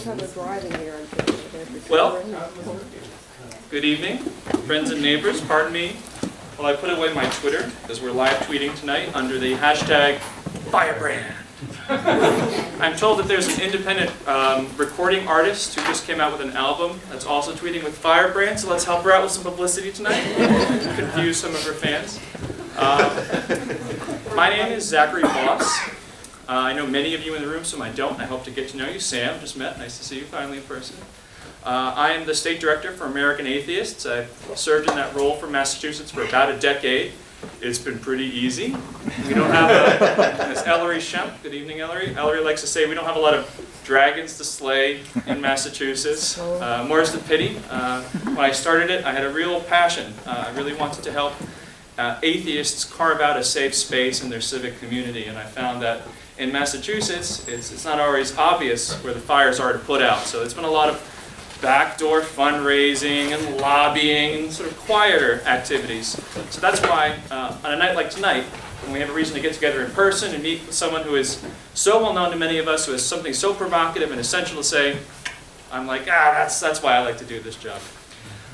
have a driving guarantee. Well, good evening, friends and neighbors. Pardon me while I put away my Twitter, because we're live tweeting tonight under the hashtag firebrand. I'm told that there's an independent recording artist who just came out with an album that's also tweeting with firebrand, so let's help her out with some publicity tonight. Confuse some of her fans. My name is Zachary Boss. I know many of you in the room, some I don't. I hope to get to know you. Sam, just met. Nice to see you finally in person. I am the state director for American Atheists. I've served in that role for Massachusetts for about a decade. It's been pretty easy. We don't have Miss Ellery Shemp. Good evening, Ellery. Ellery likes to say we don't have a lot of dragons to slay in Massachusetts. More's the pity. When I started it, I had a real passion. I really wanted to help atheists carve out a safe space in their civic community, and I found that in Massachusetts, it's not always obvious where the fires are to put out. So it's been a lot of backdoor fundraising and lobbying and sort of quieter activities. So that's why on a night like tonight, when we have a reason to get together in person and meet with someone who is so well known to many of us, who has something so provocative and essential to say, I'm like, that's why I like to do this job.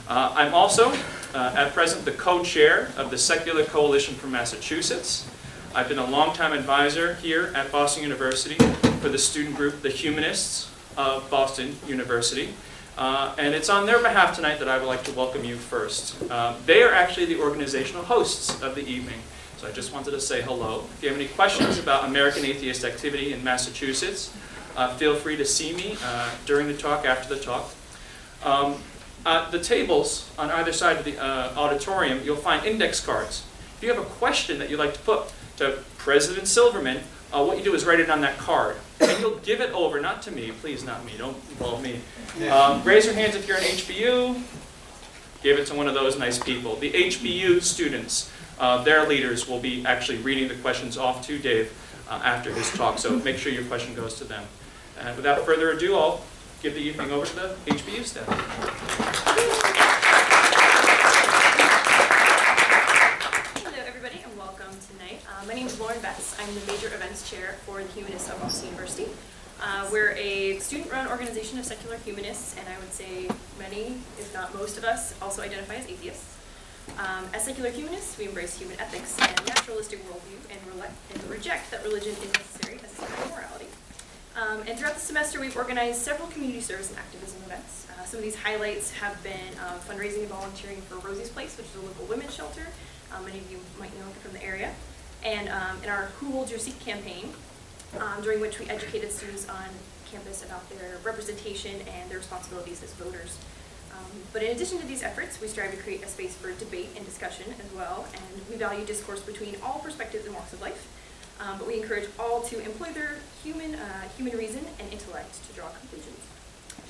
I'm also, at present, the co-chair of the Secular Coalition for Massachusetts. I've been a longtime advisor here at Boston University for the student group, the Humanists of Boston University. And it's on their behalf tonight that I would like to welcome you first. They are actually the organizational hosts of the evening. So I just wanted to say hello. If you have any questions about American Atheist activity in Massachusetts, feel free to see me during the talk, after the talk. The tables on either side of the auditorium, you'll find index cards. If you have a question that you'd like to put to President Silverman, what you do is write it on that card. And you'll give it over, not to me, please, not me, don't involve me. Raise your hands if you're an HBU. Give it to one of those nice people. The HBU students, their leaders will be actually reading the questions off to Dave after his talk, so make sure your question goes to them. And without further ado, I'll give the evening over to the HBU staff. My name is Lauren Betts. I'm the Major Events Chair for the Humanists of Boston University. We're a student-run organization of secular humanists, and I would say many, if not most of us, also identify as atheists. As secular humanists, we embrace human ethics and naturalistic worldview and reject that religion is necessary as a sign of morality. And throughout the semester, we've organized several community service and activism events. Some of these highlights have been fundraising and volunteering for Rosie's Place, which is a local women's shelter. Many of you might know from the area. And in our Who Holds Your Seat campaign, during which we educated students on campus about their representation and their responsibilities as voters. But in addition to these efforts, we strive to create a space for debate and discussion as well, and we value discourse between all perspectives and walks of life. But we encourage all to employ their human reason and intellect to draw conclusions.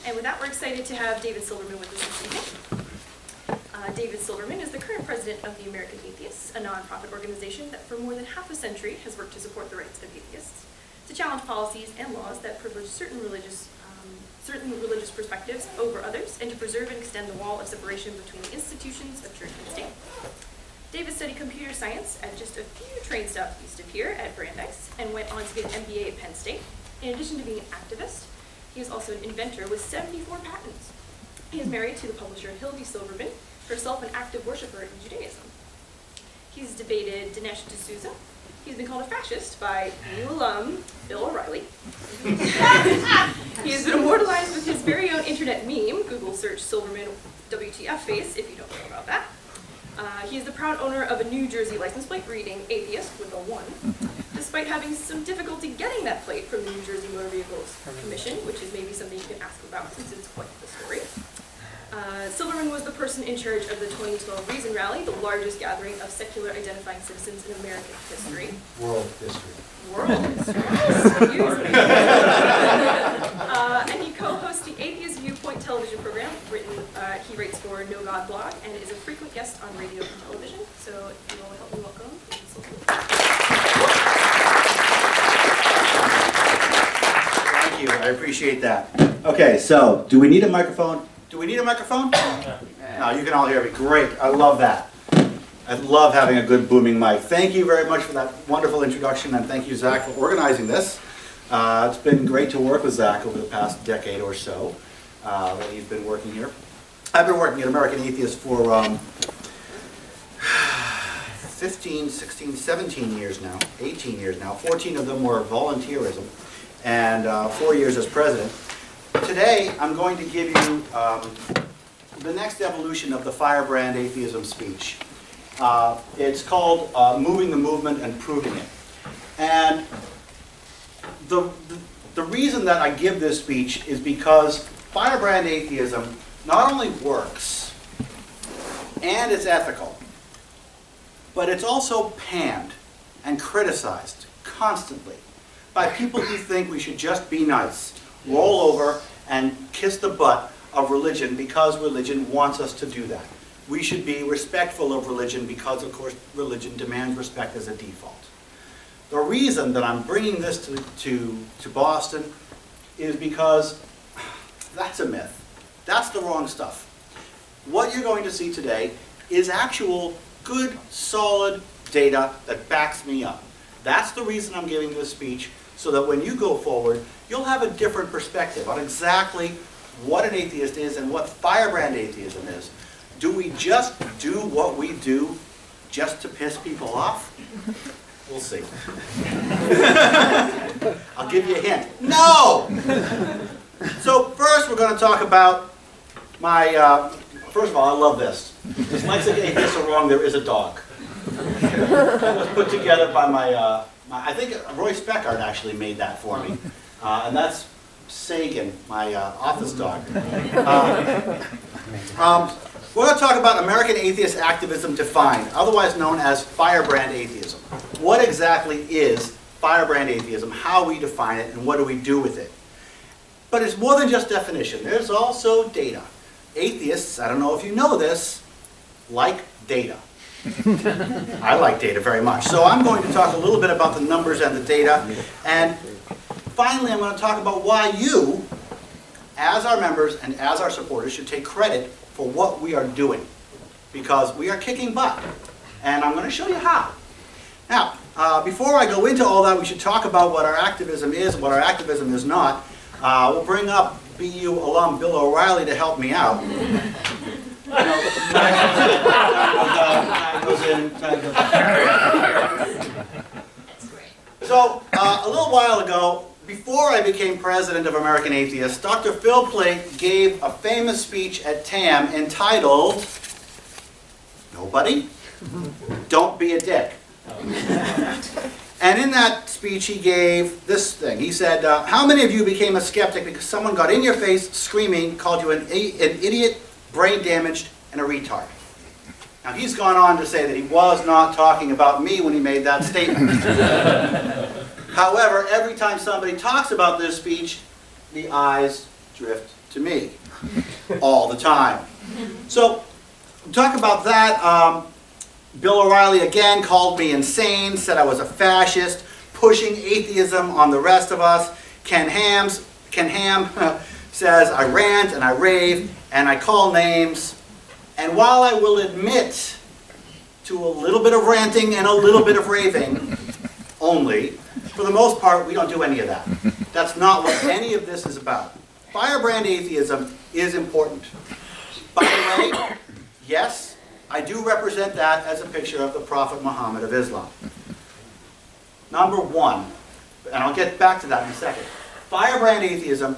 And with that, we're excited to have David Silverman with us this evening. David Silverman is the current president of the American Atheists, a nonprofit organization that for more than half a century has worked to support the rights of atheists, to challenge policies and laws that privilege certain religious perspectives over others, and to preserve and extend the wall of separation between the institutions of church and state. David studied computer science at just a few train stops east of here at Brandeis, and went on to get an MBA at Penn State. In addition to being an activist, he is also an inventor with 74 patents. He is married to the publisher Hildy Silverman, herself an active worshiper in Judaism. He's debated Dinesh D'Souza. He's been called a fascist by new alum Bill O'Reilly. He has been immortalized with his very own internet meme. Google search Silverman WTF face if you don't know about that. He is the proud owner of a New Jersey license plate reading atheist with a 1, despite having some difficulty getting that plate from the New Jersey Motor Vehicles Commission, which is maybe something you can ask about since it's quite the story. Silverman was the person in charge of the 2012 Reason Rally, the largest gathering of secular identifying citizens in American history. World history. World history. Excuse me. And he co-hosts the Atheist Viewpoint television program. He writes for No God blog and is a frequent guest on radio and television. So if you all help me welcome David Silverman. Thank you. I appreciate that. Okay, so do we need a microphone? Do we need a microphone? No, you can all hear me. Great. I love that. I love having a good booming mic. Thank you very much for that wonderful introduction, and thank you, Zach, for organizing this. It's been great to work with Zach over the past decade or so that he's been working here. I've been working at American Atheists for 15, 16, 17 years now, 18 years now. 14 of them were volunteerism, and 4 years as president. Today, I'm going to give you the next evolution of the firebrand atheism speech. It's called Moving the Movement and Proving It. And the reason that I give this speech is because firebrand atheism not only works, and it's ethical, but it's also panned and criticized constantly by people who think we should just be nice, roll over, and kiss the butt of religion because religion wants us to do that. We should be respectful of religion because, of course, religion demands respect as a default. The reason that I'm bringing this to Boston is because that's a myth. That's the wrong stuff. What you're going to see today is actual good, solid data that backs me up. That's the reason I'm giving this speech, so that when you go forward, you'll have a different perspective on exactly what an atheist is and what firebrand atheism is. Do we just do what we do just to piss people off? We'll see. I'll give you a hint. No! So first we're going to talk about my, first of all, I love this. Dyslexic atheists are wrong, there is a dog. That was put together by I think Roy Speckard actually made that for me. And that's Sagan, my office dog. We're going to talk about American atheist activism defined, otherwise known as firebrand atheism. What exactly is firebrand atheism, how we define it, and what do we do with it? But it's more than just definition. There's also data. Atheists, I don't know if you know this, like data. I like data very much. So I'm going to talk a little bit about the numbers and the data. And finally, I'm going to talk about why you, as our members and as our supporters, should take credit for what we are doing. Because we are kicking butt. And I'm going to show you how. Now, before I go into all that, we should talk about what our activism is and what our activism is not. We'll bring up BU alum Bill O'Reilly to help me out. So, a little while ago, before I became president of American Atheists, Dr. Phil Plait gave a famous speech at TAM entitled, "Nobody? Don't be a dick." And in that speech he gave this thing. He said, how many of you became a skeptic because someone got in your face screaming, called you an idiot, brain damaged, and a retard? Now he's gone on to say that he was not talking about me when he made that statement. However, every time somebody talks about this speech, the eyes drift to me. All the time. So, talk about that. Bill O'Reilly again called me insane, said I was a fascist, pushing atheism on the rest of us. Ken Ham says I rant and I rave and I call names. And while I will admit to a little bit of ranting and a little bit of raving only, for the most part we don't do any of that. That's not what any of this is about. Firebrand atheism is important. By the way, yes, I do represent that as a picture of the Prophet Muhammad of Islam. Number one, and I'll get back to that in a second. Firebrand atheism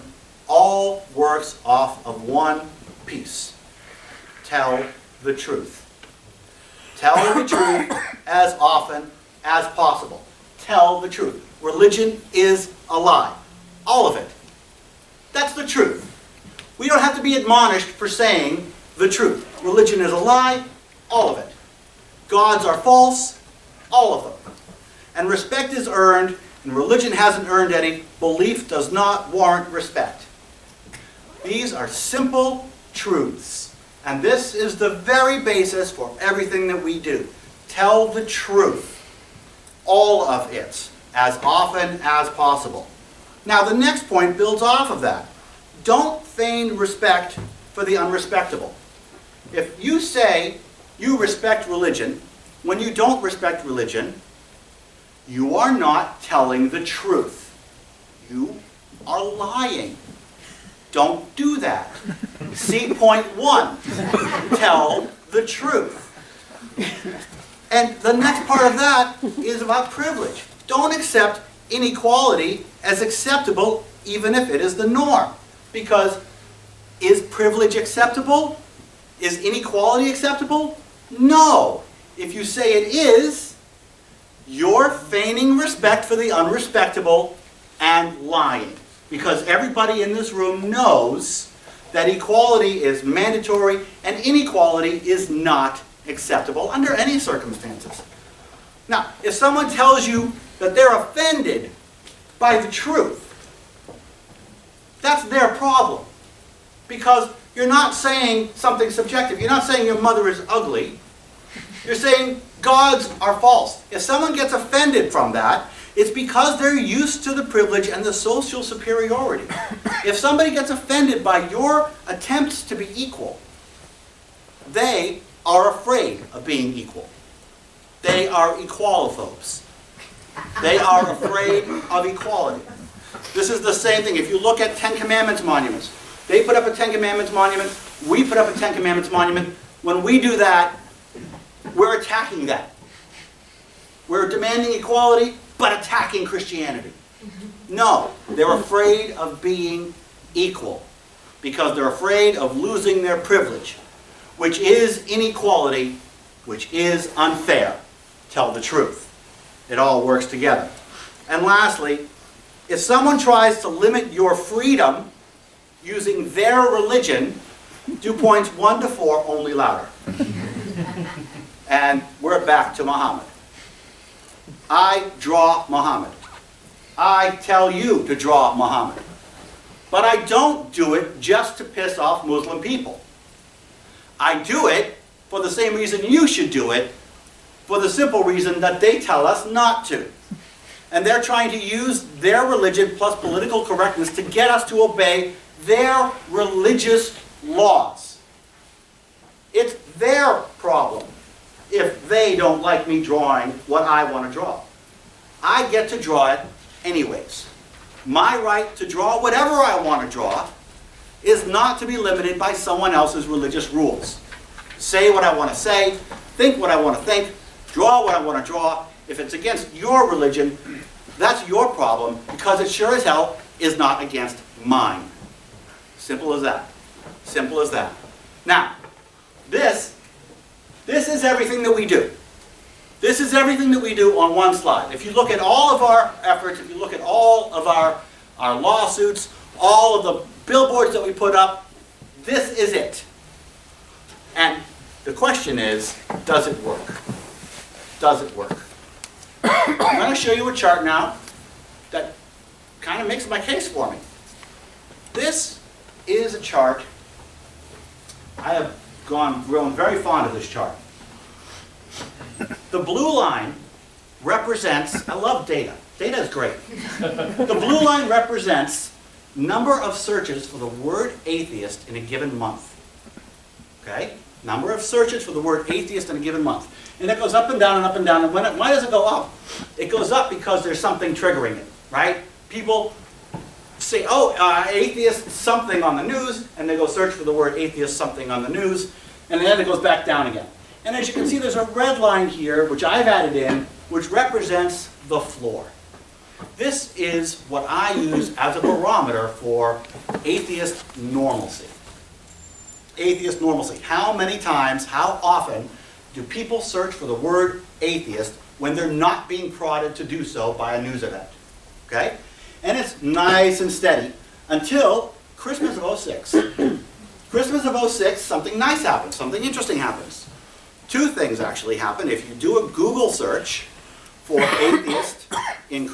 all works off of one piece. Tell the truth. Tell the truth as often as possible. Tell the truth. Religion is a lie. All of it. That's the truth. We don't have to be admonished for saying the truth. Religion is a lie. All of it. Gods are false. All of them. And respect is earned, and religion hasn't earned any. Belief does not warrant respect. These are simple truths. And this is the very basis for everything that we do. Tell the truth. All of it. As often as possible. Now the next point builds off of that. Don't feign respect for the unrespectable. If you say you respect religion, when you don't respect religion, you are not telling the truth. You are lying. Don't do that. See point 1. Tell the truth. And the next part of that is about privilege. Don't accept inequality as acceptable even if it is the norm. Because is privilege acceptable? Is inequality acceptable? No. If you say it is, you're feigning respect for the unrespectable and lying. Because everybody in this room knows that equality is mandatory and inequality is not acceptable under any circumstances. Now, if someone tells you that they're offended by the truth, that's their problem. Because you're not saying something subjective. You're not saying your mother is ugly. You're saying gods are false. If someone gets offended from that, it's because they're used to the privilege and the social superiority. If somebody gets offended by your attempts to be equal, they are afraid of being equal. They are equalophobes. They are afraid of equality. This is the same thing. If you look at Ten Commandments monuments, they put up a Ten Commandments monument, we put up a Ten Commandments monument. When we do that, we're attacking that. We're demanding equality, but attacking Christianity. No, they're afraid of being equal because they're afraid of losing their privilege, which is inequality, which is unfair. Tell the truth. It all works together. And lastly, if someone tries to limit your freedom using their religion, do points 1 to 4 only louder. And we're back to Muhammad. I draw Muhammad. I tell you to draw Muhammad. But I don't do it just to piss off Muslim people. I do it for the same reason you should do it, for the simple reason that they tell us not to. And they're trying to use their religion plus political correctness to get us to obey their religious laws. It's their problem if they don't like me drawing what I want to draw. I get to draw it anyways. My right to draw whatever I want to draw is not to be limited by someone else's religious rules. Say what I want to say, think what I want to think, draw what I want to draw. If it's against your religion, that's your problem, because it sure as hell is not against mine. Simple as that. Simple as that. Now, this is everything that we do. This is everything that we do on one slide. If you look at all of our efforts, if you look at all of our lawsuits, all of the billboards that we put up, this is it. And the question is, does it work? Does it work? I'm going to show you a chart now that kind of makes my case for me. This is a chart. I have grown very fond of this chart. The blue line represents, I love data. Data is great. The blue line represents number of searches for the word atheist in a given month. Okay? Number of searches for the word atheist in a given month. And it goes up and down and up and down. And why does it go up? It goes up because there's something triggering it, right? People say, oh, atheist something on the news, and they go search for the word atheist something on the news, and then it goes back down again. And as you can see, there's a red line here, which I've added in, which represents the floor. This is what I use as a barometer for atheist normalcy. Atheist normalcy. How many times, how often do people search for the word atheist when they're not being prodded to do so by a news event? Okay? And it's nice and steady until Christmas of '06. Christmas of '06, something nice happens, something interesting happens. Two things actually happen. If you do a Google search for atheist in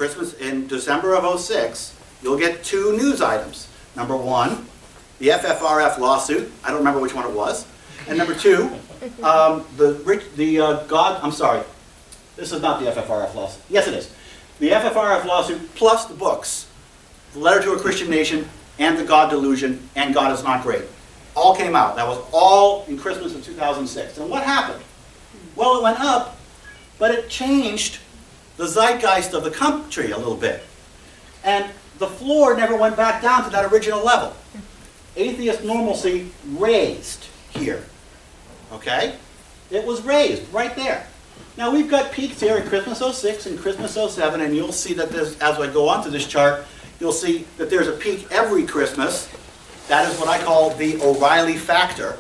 December of '06, you'll get two news items. Number one, the FFRF lawsuit. I don't remember which one it was. And number two, this is not the FFRF lawsuit. Yes, it is. The FFRF lawsuit plus the books, The Letter to a Christian Nation, and The God Delusion, and God is Not Great. All came out. That was all in Christmas of 2006. And what happened? Well, it went up, but it changed the zeitgeist of the country a little bit. And the floor never went back down to that original level. Atheist normalcy raised here, okay? It was raised right there. Now we've got peaks here at Christmas '06 and Christmas '07, and you'll see that there's, as I go on to this chart, you'll see that there's a peak every Christmas. That is what I call the O'Reilly factor.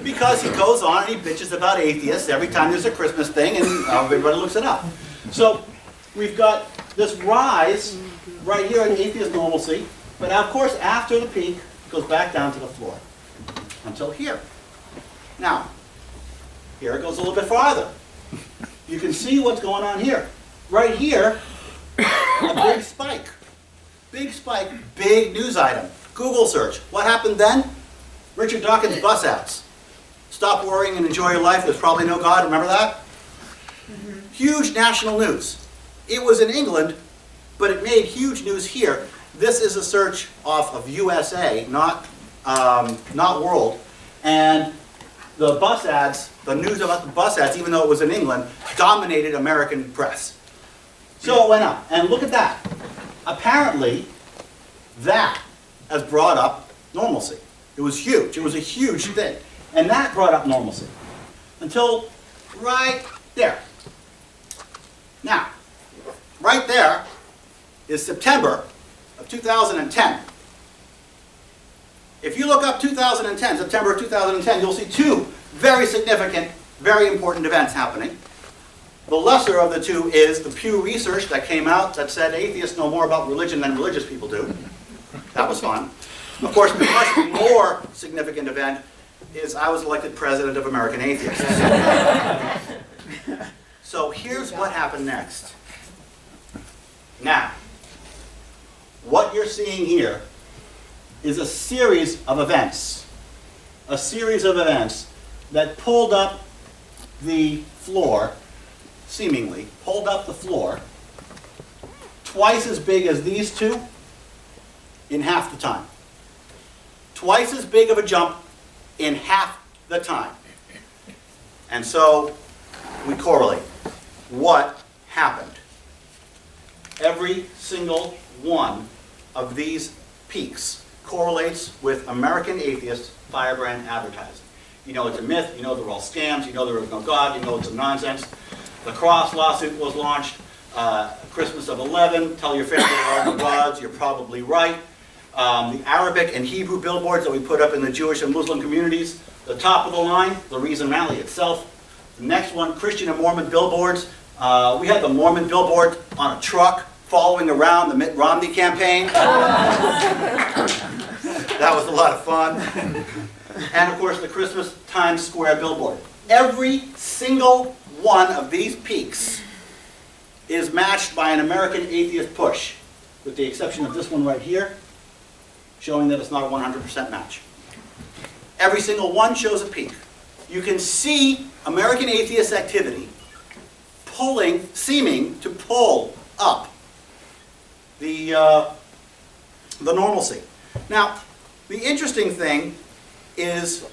Because he goes on and he bitches about atheists every time there's a Christmas thing, and everybody looks it up. So we've got this rise right here in atheist normalcy, but of course after the peak, it goes back down to the floor until here. Now, here it goes a little bit farther. You can see what's going on here. Right here, a big spike. Big spike, big news item. Google search. What happened then? Richard Dawkins bus ads. Stop worrying and enjoy your life. There's probably no God. Remember that? Huge national news. It was in England, but it made huge news here. This is a search off of USA, not world. And the bus ads, the news about the bus ads, even though it was in England, dominated American press. So it went up. And look at that. Apparently, that has brought up normalcy. It was huge. It was a huge thing. And that brought up normalcy. Until right there. Now, right there is September of 2010. If you look up 2010, September of 2010, you'll see two very significant, very important events happening. The lesser of the two is the Pew Research that came out that said atheists know more about religion than religious people do. That was fun. Of course, the much more significant event is I was elected President of American Atheists. So here's what happened next. Now, what you're seeing here is a series of events. A series of events that pulled up the floor, seemingly, pulled up the floor, twice as big as these two in half the time. Twice as big of a jump in half the time. And so we correlate. What happened? Every single one of these peaks correlates with American atheist firebrand advertising. You know it's a myth, you know they're all scams, you know there is no God, you know it's a nonsense. The Cross lawsuit was launched, Christmas of '11, tell your family there are no gods, you're probably right. The Arabic and Hebrew billboards that we put up in the Jewish and Muslim communities, the top of the line, the Reason Rally itself. The next one, Christian and Mormon billboards. We had the Mormon billboard on a truck following around the Mitt Romney campaign. That was a lot of fun. And of course the Christmas Times Square billboard. Every single one of these peaks is matched by an American atheist push, with the exception of this one right here, showing that it's not a 100% match. Every single one shows a peak. You can see American atheist activity seeming to pull up the normalcy. Now, the interesting thing is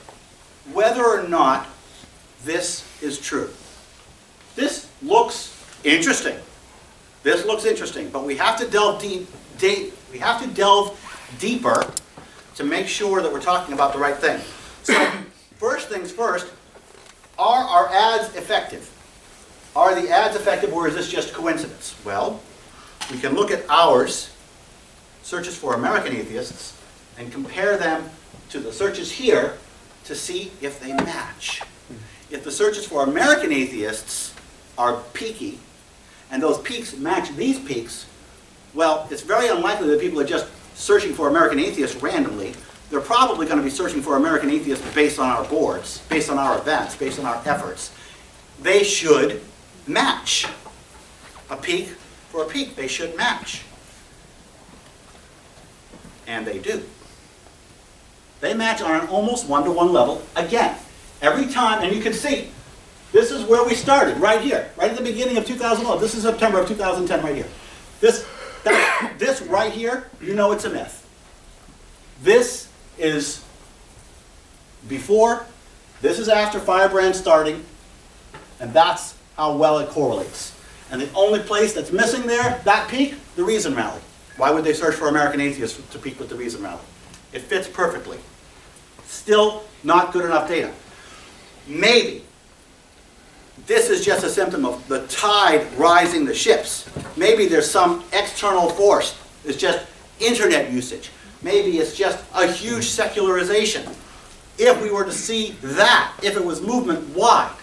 whether or not this is true. This looks interesting. This looks interesting, but we have to delve deeper to make sure that we're talking about the right thing. So, first things first, are our ads effective? Are the ads effective, or is this just coincidence? Well, we can look at ours, searches for American atheists, and compare them to the searches here to see if they match. If the searches for American atheists are peaky, and those peaks match these peaks, well, it's very unlikely that people are just searching for American atheists randomly. They're probably going to be searching for American atheists based on our boards, based on our events, based on our efforts. They should match. A peak for a peak, they should match. And they do. They match on an almost one-to-one level. Again, every time, and you can see, this is where we started, right here, right at the beginning of 2011. This is September of 2010 right here. This right here, you know it's a myth. This is before, this is after firebrand starting, and that's how well it correlates. And the only place that's missing there, that peak, the Reason Rally. Why would they search for American Atheists to peak with the Reason Rally? It fits perfectly. Still not good enough data. Maybe this is just a symptom of the tide rising the ships. Maybe there's some external force. It's just internet usage. Maybe it's just a huge secularization. If we were to see that, if it was movement-wide,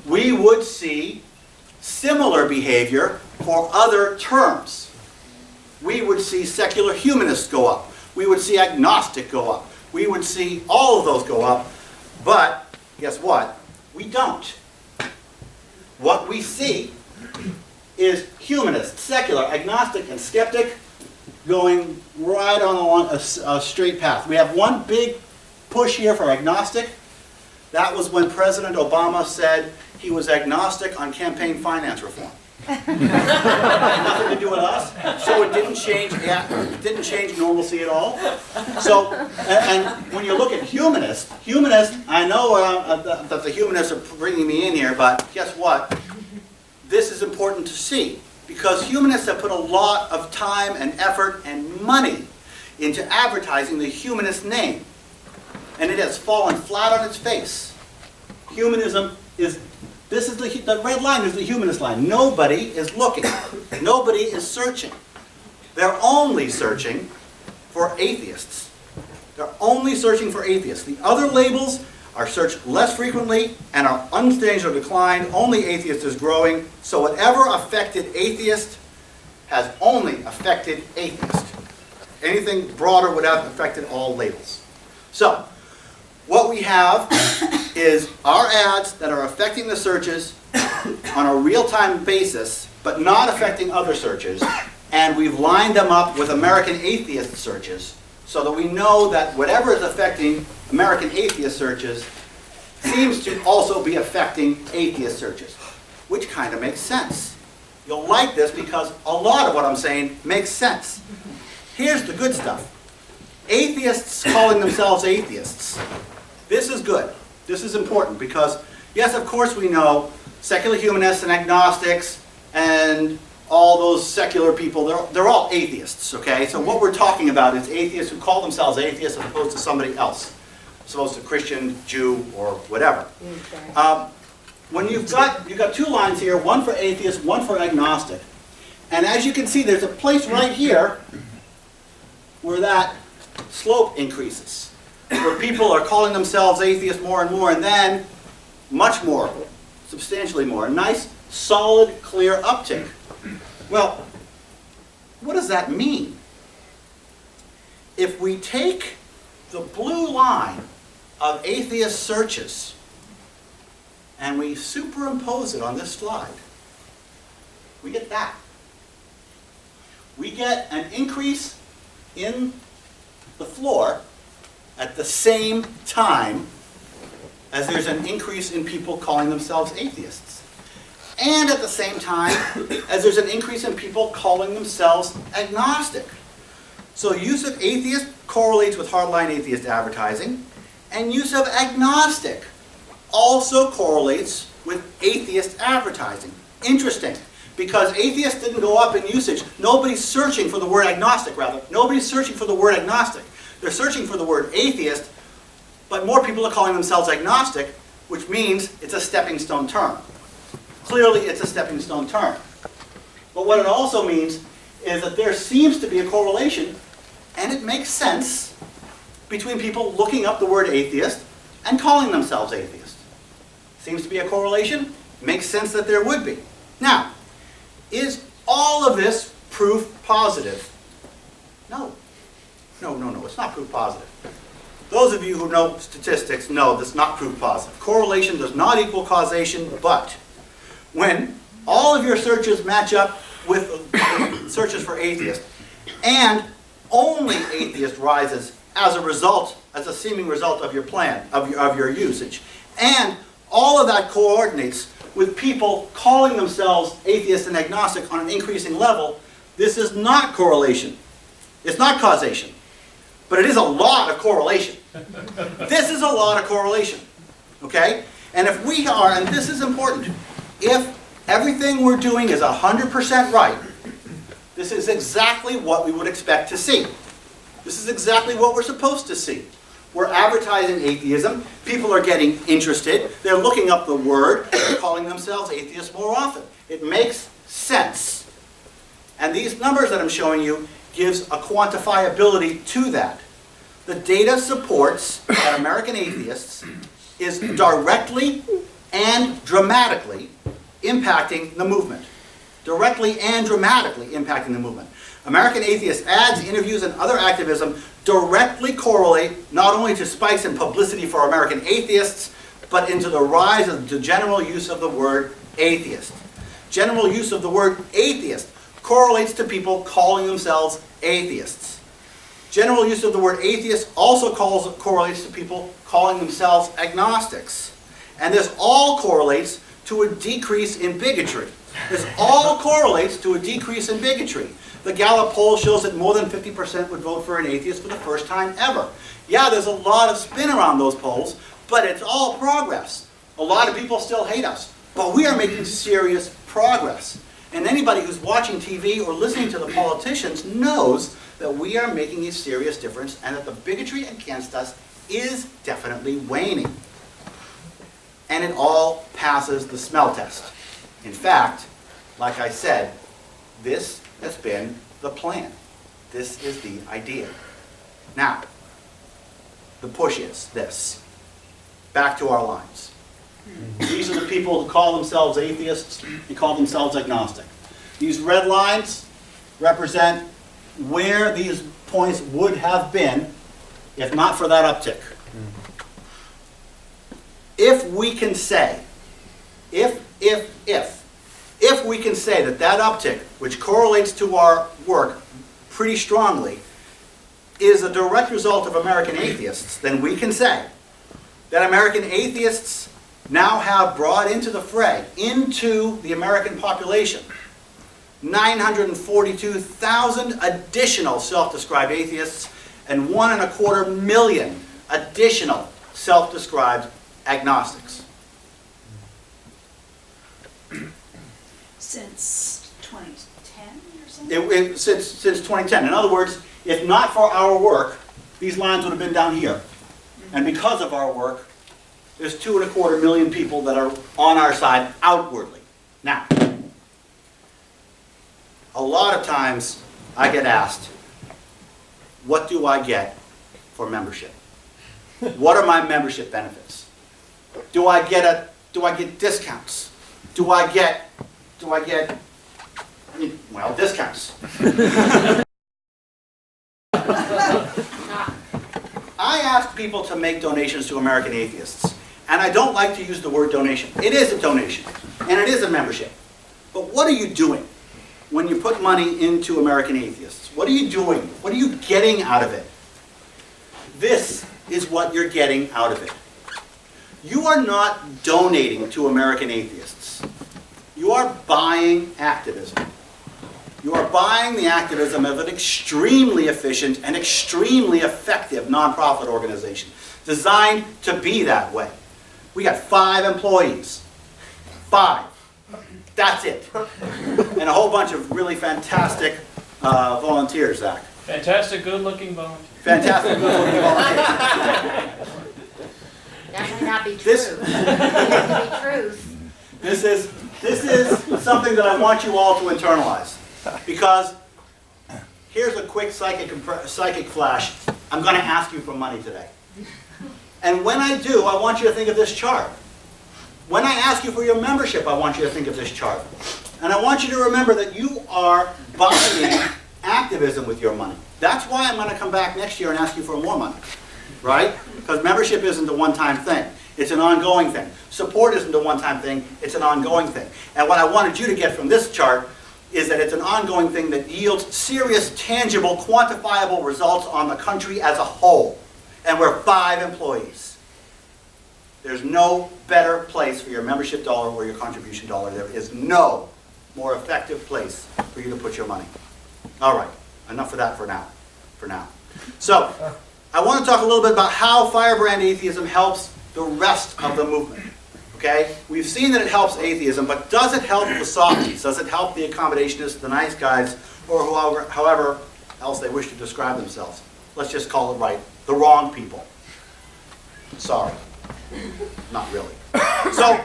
we would see similar behavior for other terms. We would see secular humanists go up. We would see agnostic go up. We would see all of those go up. But guess what? We don't. What we see is humanist, secular, agnostic, and skeptic going right on along a straight path. We have one big push here for agnostic. That was when President Obama said he was agnostic on campaign finance reform. Nothing to do with us, so it didn't change normalcy at all. So, and when you look at humanists, I know that the humanists are bringing me in here, but guess what? This is important to see, because humanists have put a lot of time and effort and money into advertising the humanist name, and it has fallen flat on its face. Humanism is the red line is the humanist line. Nobody is looking. Nobody is searching. They're only searching for atheists. They're only searching for atheists. The other labels are searched less frequently and are unchanged or declined. Only atheist is growing. So whatever affected atheist has only affected atheist. Anything broader would have affected all labels. So what we have is our ads that are affecting the searches on a real-time basis, but not affecting other searches, and we've lined them up with American atheist searches so that we know that whatever is affecting American atheist searches seems to also be affecting atheist searches, which kind of makes sense. You'll like this because a lot of what I'm saying makes sense. Here's the good stuff. Atheists calling themselves atheists. This is good. This is important because, yes, of course we know secular humanists and agnostics and all those secular people, they're all atheists, okay? So what we're talking about is atheists who call themselves atheists as opposed to somebody else, as opposed to Christian, Jew, or whatever. When you've got two lines here, one for atheist, one for agnostic. And as you can see, there's a place right here where that slope increases, where people are calling themselves atheists more and more, and then much more, substantially more. A nice, solid, clear uptick. Well, what does that mean? If we take the blue line of atheist searches and we superimpose it on this slide, we get that. We get an increase in the floor at the same time as there's an increase in people calling themselves atheists. And at the same time as there's an increase in people calling themselves agnostic. So use of atheist correlates with hardline atheist advertising, and use of agnostic also correlates with atheist advertising. Interesting, because atheists didn't go up in usage. Nobody's searching for the word agnostic, rather. Nobody's searching for the word agnostic. They're searching for the word atheist, but more people are calling themselves agnostic, which means it's a stepping stone term. Clearly, it's a stepping stone term. But what it also means is that there seems to be a correlation, and it makes sense, between people looking up the word atheist and calling themselves atheist. Seems to be a correlation. Makes sense that there would be. Now, is all of this proof positive? No. No, it's not proof positive. Those of you who know statistics know that's not proof positive. Correlation does not equal causation, but when all of your searches match up with searches for atheist, and only atheist rises as a seeming result of your plan, of your usage, and all of that coordinates with people calling themselves atheist and agnostic on an increasing level, this is not correlation. It's not causation. But it is a lot of correlation. This is a lot of correlation. Okay? And if we are, and this is important, if everything we're doing is 100% right, this is exactly what we would expect to see. This is exactly what we're supposed to see. We're advertising atheism. People are getting interested. They're looking up the word. They're calling themselves atheists more often. It makes sense. And these numbers that I'm showing you gives a quantifiability to that. The data supports that American atheists is directly and dramatically impacting the movement. Directly and dramatically impacting the movement. American atheist ads, interviews, and other activism directly correlate not only to spikes in publicity for American atheists, but into the rise of the general use of the word atheist. General use of the word atheist correlates to people calling themselves atheists. General use of the word atheist also correlates to people calling themselves agnostics. And this all correlates to a decrease in bigotry. This all correlates to a decrease in bigotry. The Gallup poll shows that more than 50% would vote for an atheist for the first time ever. Yeah, there's a lot of spin around those polls, but it's all progress. A lot of people still hate us, but we are making serious progress. And anybody who's watching TV or listening to the politicians knows that we are making a serious difference and that the bigotry against us is definitely waning. And it all passes the smell test. In fact, like I said, this has been the plan. This is the idea. Now, the push is this. Back to our lines. These are the people who call themselves atheists and call themselves agnostic. These red lines represent where these points would have been if not for that uptick. If we can say, if we can say that that uptick, which correlates to our work pretty strongly, is a direct result of American atheists, then we can say that American atheists now have brought into the fray, into the American population, 942,000 additional self-described atheists and 1.25 million additional self-described agnostics. Since 2010 or something? Since 2010. In other words, if not for our work, these lines would have been down here. And because of our work, there's 2.25 million people that are on our side outwardly. Now, a lot of times I get asked, what do I get for membership? What are my membership benefits? Do I get discounts? Do I get discounts. I ask people to make donations to American Atheists, and I don't like to use the word donation. It is a donation, and it is a membership. But what are you doing when you put money into American Atheists? What are you doing? What are you getting out of it? This is what you're getting out of it. You are not donating to American Atheists. You are buying activism. You are buying the activism of an extremely efficient and extremely effective nonprofit organization designed to be that way. We got 5 employees. 5. That's it. And a whole bunch of really fantastic volunteers, Zach. Fantastic, good-looking volunteers. Fantastic, good-looking volunteers. That may not be true. That may be truth. This is something that I want you all to internalize. Because here's a quick psychic flash. I'm going to ask you for money today. And when I do, I want you to think of this chart. When I ask you for your membership, I want you to think of this chart. And I want you to remember that you are buying activism with your money. That's why I'm going to come back next year and ask you for more money. Right? Because membership isn't a one-time thing. It's an ongoing thing. Support isn't a one-time thing. It's an ongoing thing. And what I wanted you to get from this chart is that it's an ongoing thing that yields serious, tangible, quantifiable results on the country as a whole. And we're 5 employees. There's no better place for your membership dollar or your contribution dollar. There is no more effective place for you to put your money. All right, enough of that for now. So, I want to talk a little bit about how firebrand atheism helps the rest of the movement. Okay? We've seen that it helps atheism, but does it help the softies? Does it help the accommodationists, the nice guys, or however else they wish to describe themselves? Let's just call it right. The wrong people. Sorry. Not really. So,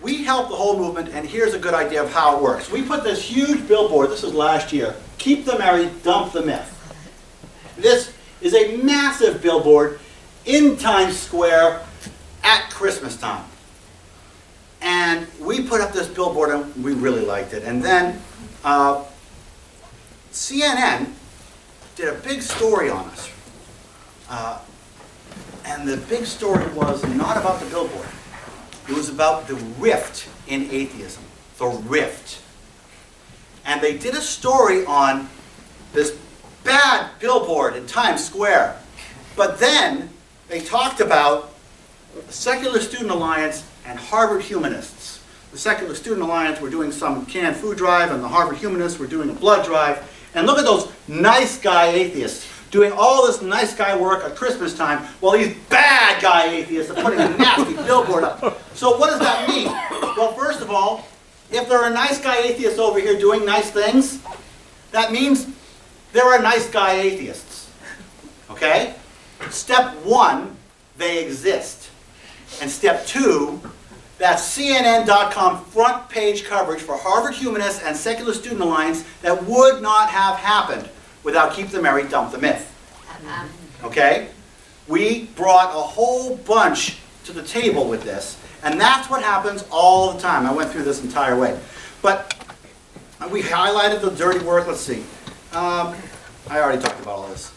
we help the whole movement, and here's a good idea of how it works. We put this huge billboard, this was last year, keep the merry, dump the myth. This is a massive billboard in Times Square at Christmas time. And we put up this billboard and we really liked it. And then CNN did a big story on us. And the big story was not about the billboard. It was about the rift in atheism. The rift. And they did a story on this bad billboard in Times Square. But then they talked about the Secular Student Alliance and Harvard Humanists. The Secular Student Alliance were doing some canned food drive, and the Harvard Humanists were doing a blood drive. And look at those nice guy atheists doing all this nice guy work at Christmas time, while these bad guy atheists are putting a nasty billboard up. So what does that mean? Well, first of all, if there are nice guy atheists over here doing nice things, that means there are nice guy atheists. Okay? Step one, they exist. And step two, that's CNN.com front page coverage for Harvard Humanists and Secular Student Alliance that would not have happened without Keep the Merry, Dump the Myth. Okay? We brought a whole bunch to the table with this, and that's what happens all the time. I went through this entire way. But we highlighted the dirty work. Let's see. I already talked about all this.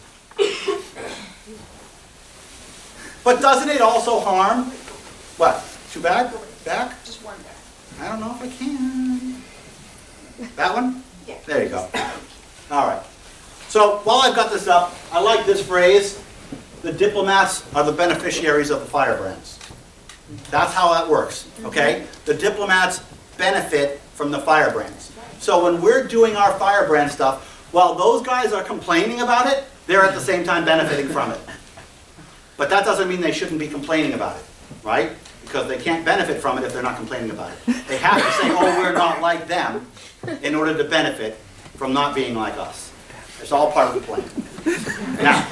But doesn't it also harm? What? Too bad? Back? Just one back. I don't know if I can. That one? Yeah. There you go. All right. So while I've got this up, I like this phrase, the diplomats are the beneficiaries of the firebrands. That's how that works, okay? The diplomats benefit from the firebrands. So when we're doing our firebrand stuff, while those guys are complaining about it, they're at the same time benefiting from it. But that doesn't mean they shouldn't be complaining about it, right? Because they can't benefit from it if they're not complaining about it. They have to say, oh, we're not like them, in order to benefit from not being like us. It's all part of the plan. Now,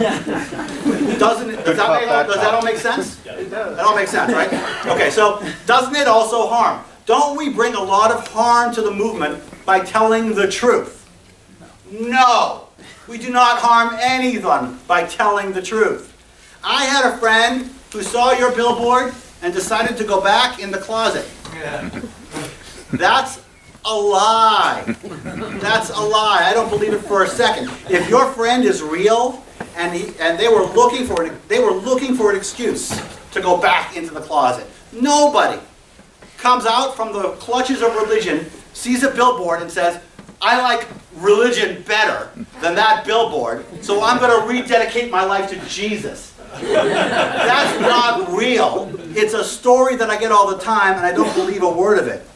does that all make sense? It does. That all makes sense, right? Okay, so doesn't it also harm? Don't we bring a lot of harm to the movement by telling the truth? No, we do not harm anyone by telling the truth. I had a friend who saw your billboard and decided to go back in the closet. That's a lie. That's a lie. I don't believe it for a second. If your friend is real and they were looking for an excuse to go back into the closet. Nobody comes out from the clutches of religion, sees a billboard and says, I like religion better than that billboard, so I'm going to rededicate my life to Jesus. That's not real. It's a story that I get all the time, and I don't believe a word of it.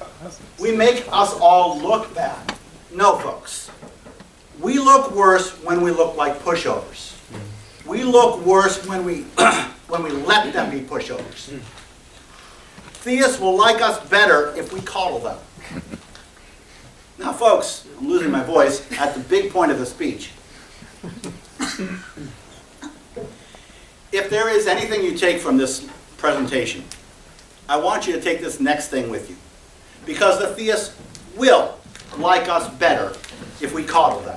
We make us all look bad. No, folks. We look worse when we look like pushovers. We look worse when we let them be pushovers. Theists will like us better if we coddle them. Now, folks, I'm losing my voice at the big point of the speech. If there is anything you take from this presentation, I want you to take this next thing with you. Because the theists will like us better if we coddle them.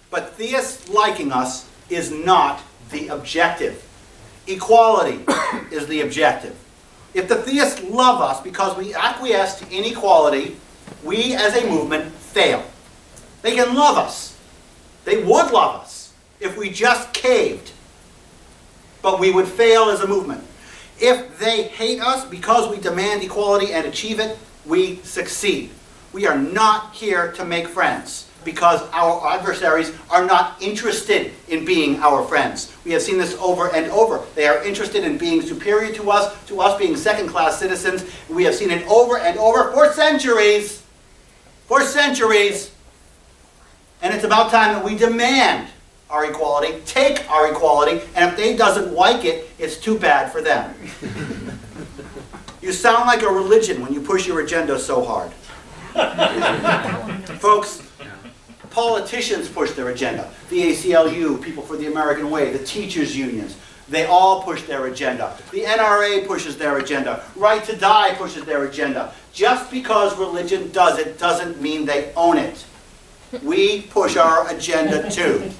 But theists liking us is not the objective. Equality is the objective. If the theists love us because we acquiesce to inequality, we as a movement fail. They can love us. They would love us if we just caved. But we would fail as a movement. If they hate us because we demand equality and achieve it, we succeed. We are not here to make friends because our adversaries are not interested in being our friends. We have seen this over and over. They are interested in being superior to us being second-class citizens. We have seen it over and over for centuries. For centuries. And it's about time that we demand our equality, take our equality, and if they doesn't like it, it's too bad for them. You sound like a religion when you push your agenda so hard. Folks, politicians push their agenda. The ACLU, People for the American Way, the teachers' unions, they all push their agenda. The NRA pushes their agenda. Right to Die pushes their agenda. Just because religion does it doesn't mean they own it. We push our agenda too.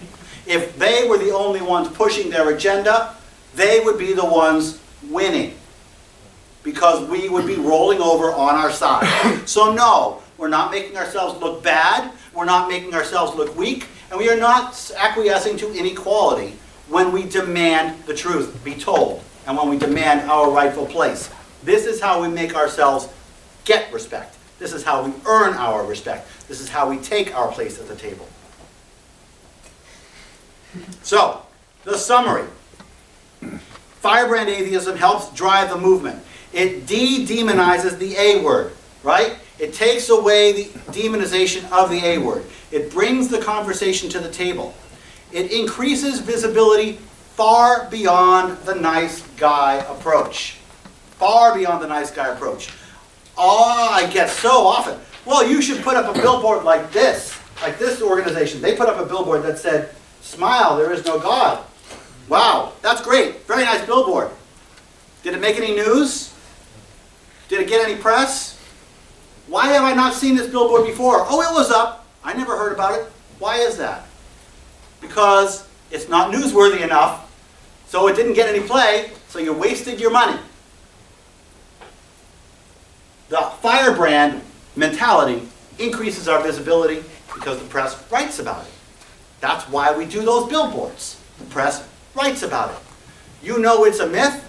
If they were the only ones pushing their agenda, they would be the ones winning, because we would be rolling over on our side. So no, we're not making ourselves look bad, we're not making ourselves look weak, and we are not acquiescing to inequality when we demand the truth be told, and when we demand our rightful place. This is how we make ourselves get respect. This is how we earn our respect. This is how we take our place at the table. So, the summary. Firebrand atheism helps drive the movement. It de-demonizes the A word, right? It takes away the demonization of the A word. It brings the conversation to the table. It increases visibility far beyond the nice guy approach. Far beyond the nice guy approach. Oh, I get so often, well, you should put up a billboard like this organization. They put up a billboard that said, "Smile, there is no God." Wow, that's great. Very nice billboard. Did it make any news? Did it get any press? Why have I not seen this billboard before? Oh, it was up. I never heard about it. Why is that? Because it's not newsworthy enough, so it didn't get any play, so you wasted your money. The firebrand mentality increases our visibility because the press writes about it. That's why we do those billboards. The press writes about it. You Know It's a Myth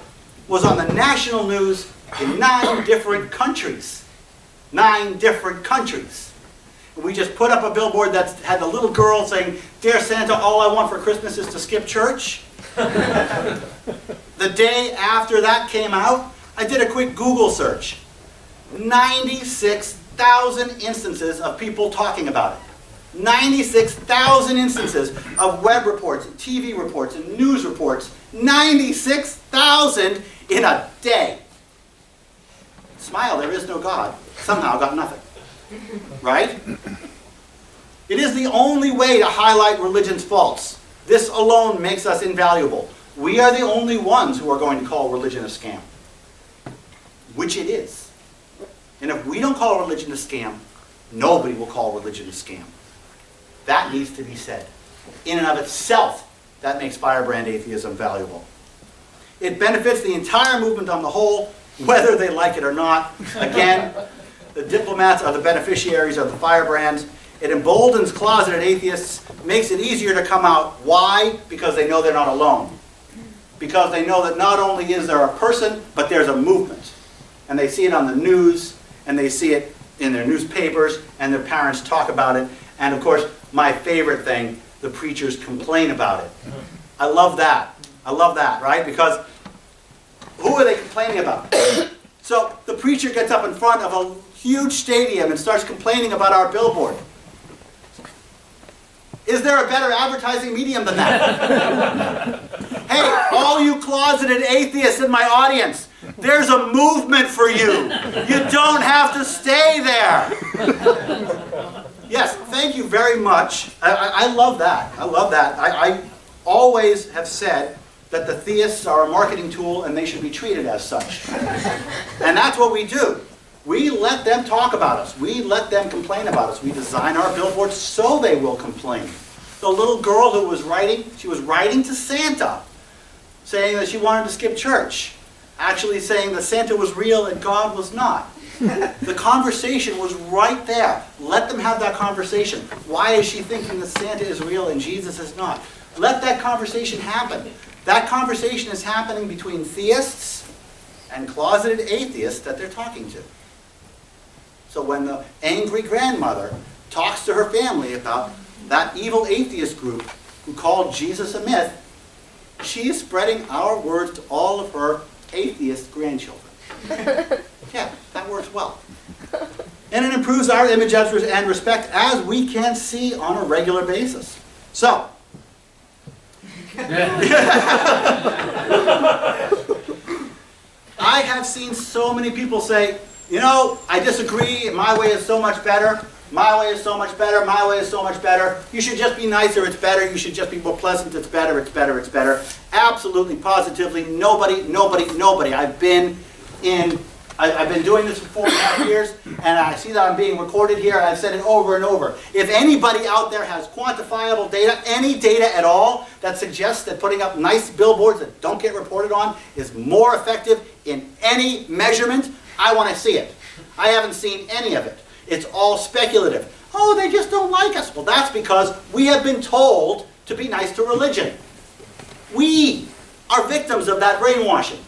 was on the national news in 9 different countries. 9 different countries. And we just put up a billboard that had the little girl saying, "Dear Santa, all I want for Christmas is to skip church." The day after that came out, I did a quick Google search. 96,000 instances of people talking about it. 96,000 instances of web reports, and TV reports, and news reports. 96,000 in a day. "Smile, there is no God." Somehow got nothing. Right? It is the only way to highlight religion's faults. This alone makes us invaluable. We are the only ones who are going to call religion a scam. Which it is. And if we don't call religion a scam, nobody will call religion a scam. That needs to be said. In and of itself, that makes firebrand atheism valuable. It benefits the entire movement on the whole, whether they like it or not. Again, the diplomats are the beneficiaries of the firebrand. It emboldens closeted atheists, makes it easier to come out. Why? Because they know they're not alone. Because they know that not only is there a person, but there's a movement. And they see it on the news, and they see it in their newspapers, and their parents talk about it. And of course, my favorite thing, the preachers complain about it. I love that. I love that, right? Because who are they complaining about? So the preacher gets up in front of a huge stadium and starts complaining about our billboard. Is there a better advertising medium than that? Hey, all you closeted atheists in my audience, there's a movement for you. You don't have to stay there. Yes, thank you very much. I love that. I love that. I always have said that the theists are a marketing tool and they should be treated as such. And that's what we do. We let them talk about us. We let them complain about us. We design our billboards so they will complain. The little girl who was writing, she was writing to Santa, saying that she wanted to skip church. Actually saying that Santa was real and God was not. The conversation was right there. Let them have that conversation. Why is she thinking that Santa is real and Jesus is not? Let that conversation happen. That conversation is happening between theists and closeted atheists that they're talking to. So when the angry grandmother talks to her family about that evil atheist group who called Jesus a myth, she is spreading our words to all of her atheist grandchildren. Yeah, that works well. And it improves our image and respect, as we can see on a regular basis. So, I I have seen so many people say, you know, I disagree, my way is so much better, my way is so much better, my way is so much better. You should just be nicer, it's better. You should just be more pleasant, it's better, it's better, it's better. Absolutely, positively, nobody. I've been doing this for 4.5 years, and I see that I'm being recorded here, and I've said it over and over. If anybody out there has quantifiable data, any data at all, that suggests that putting up nice billboards that don't get reported on is more effective in any measurement, I want to see it. I haven't seen any of it. It's all speculative. Oh, they just don't like us. Well, that's because we have been told to be nice to religion. We are victims of that brainwashing.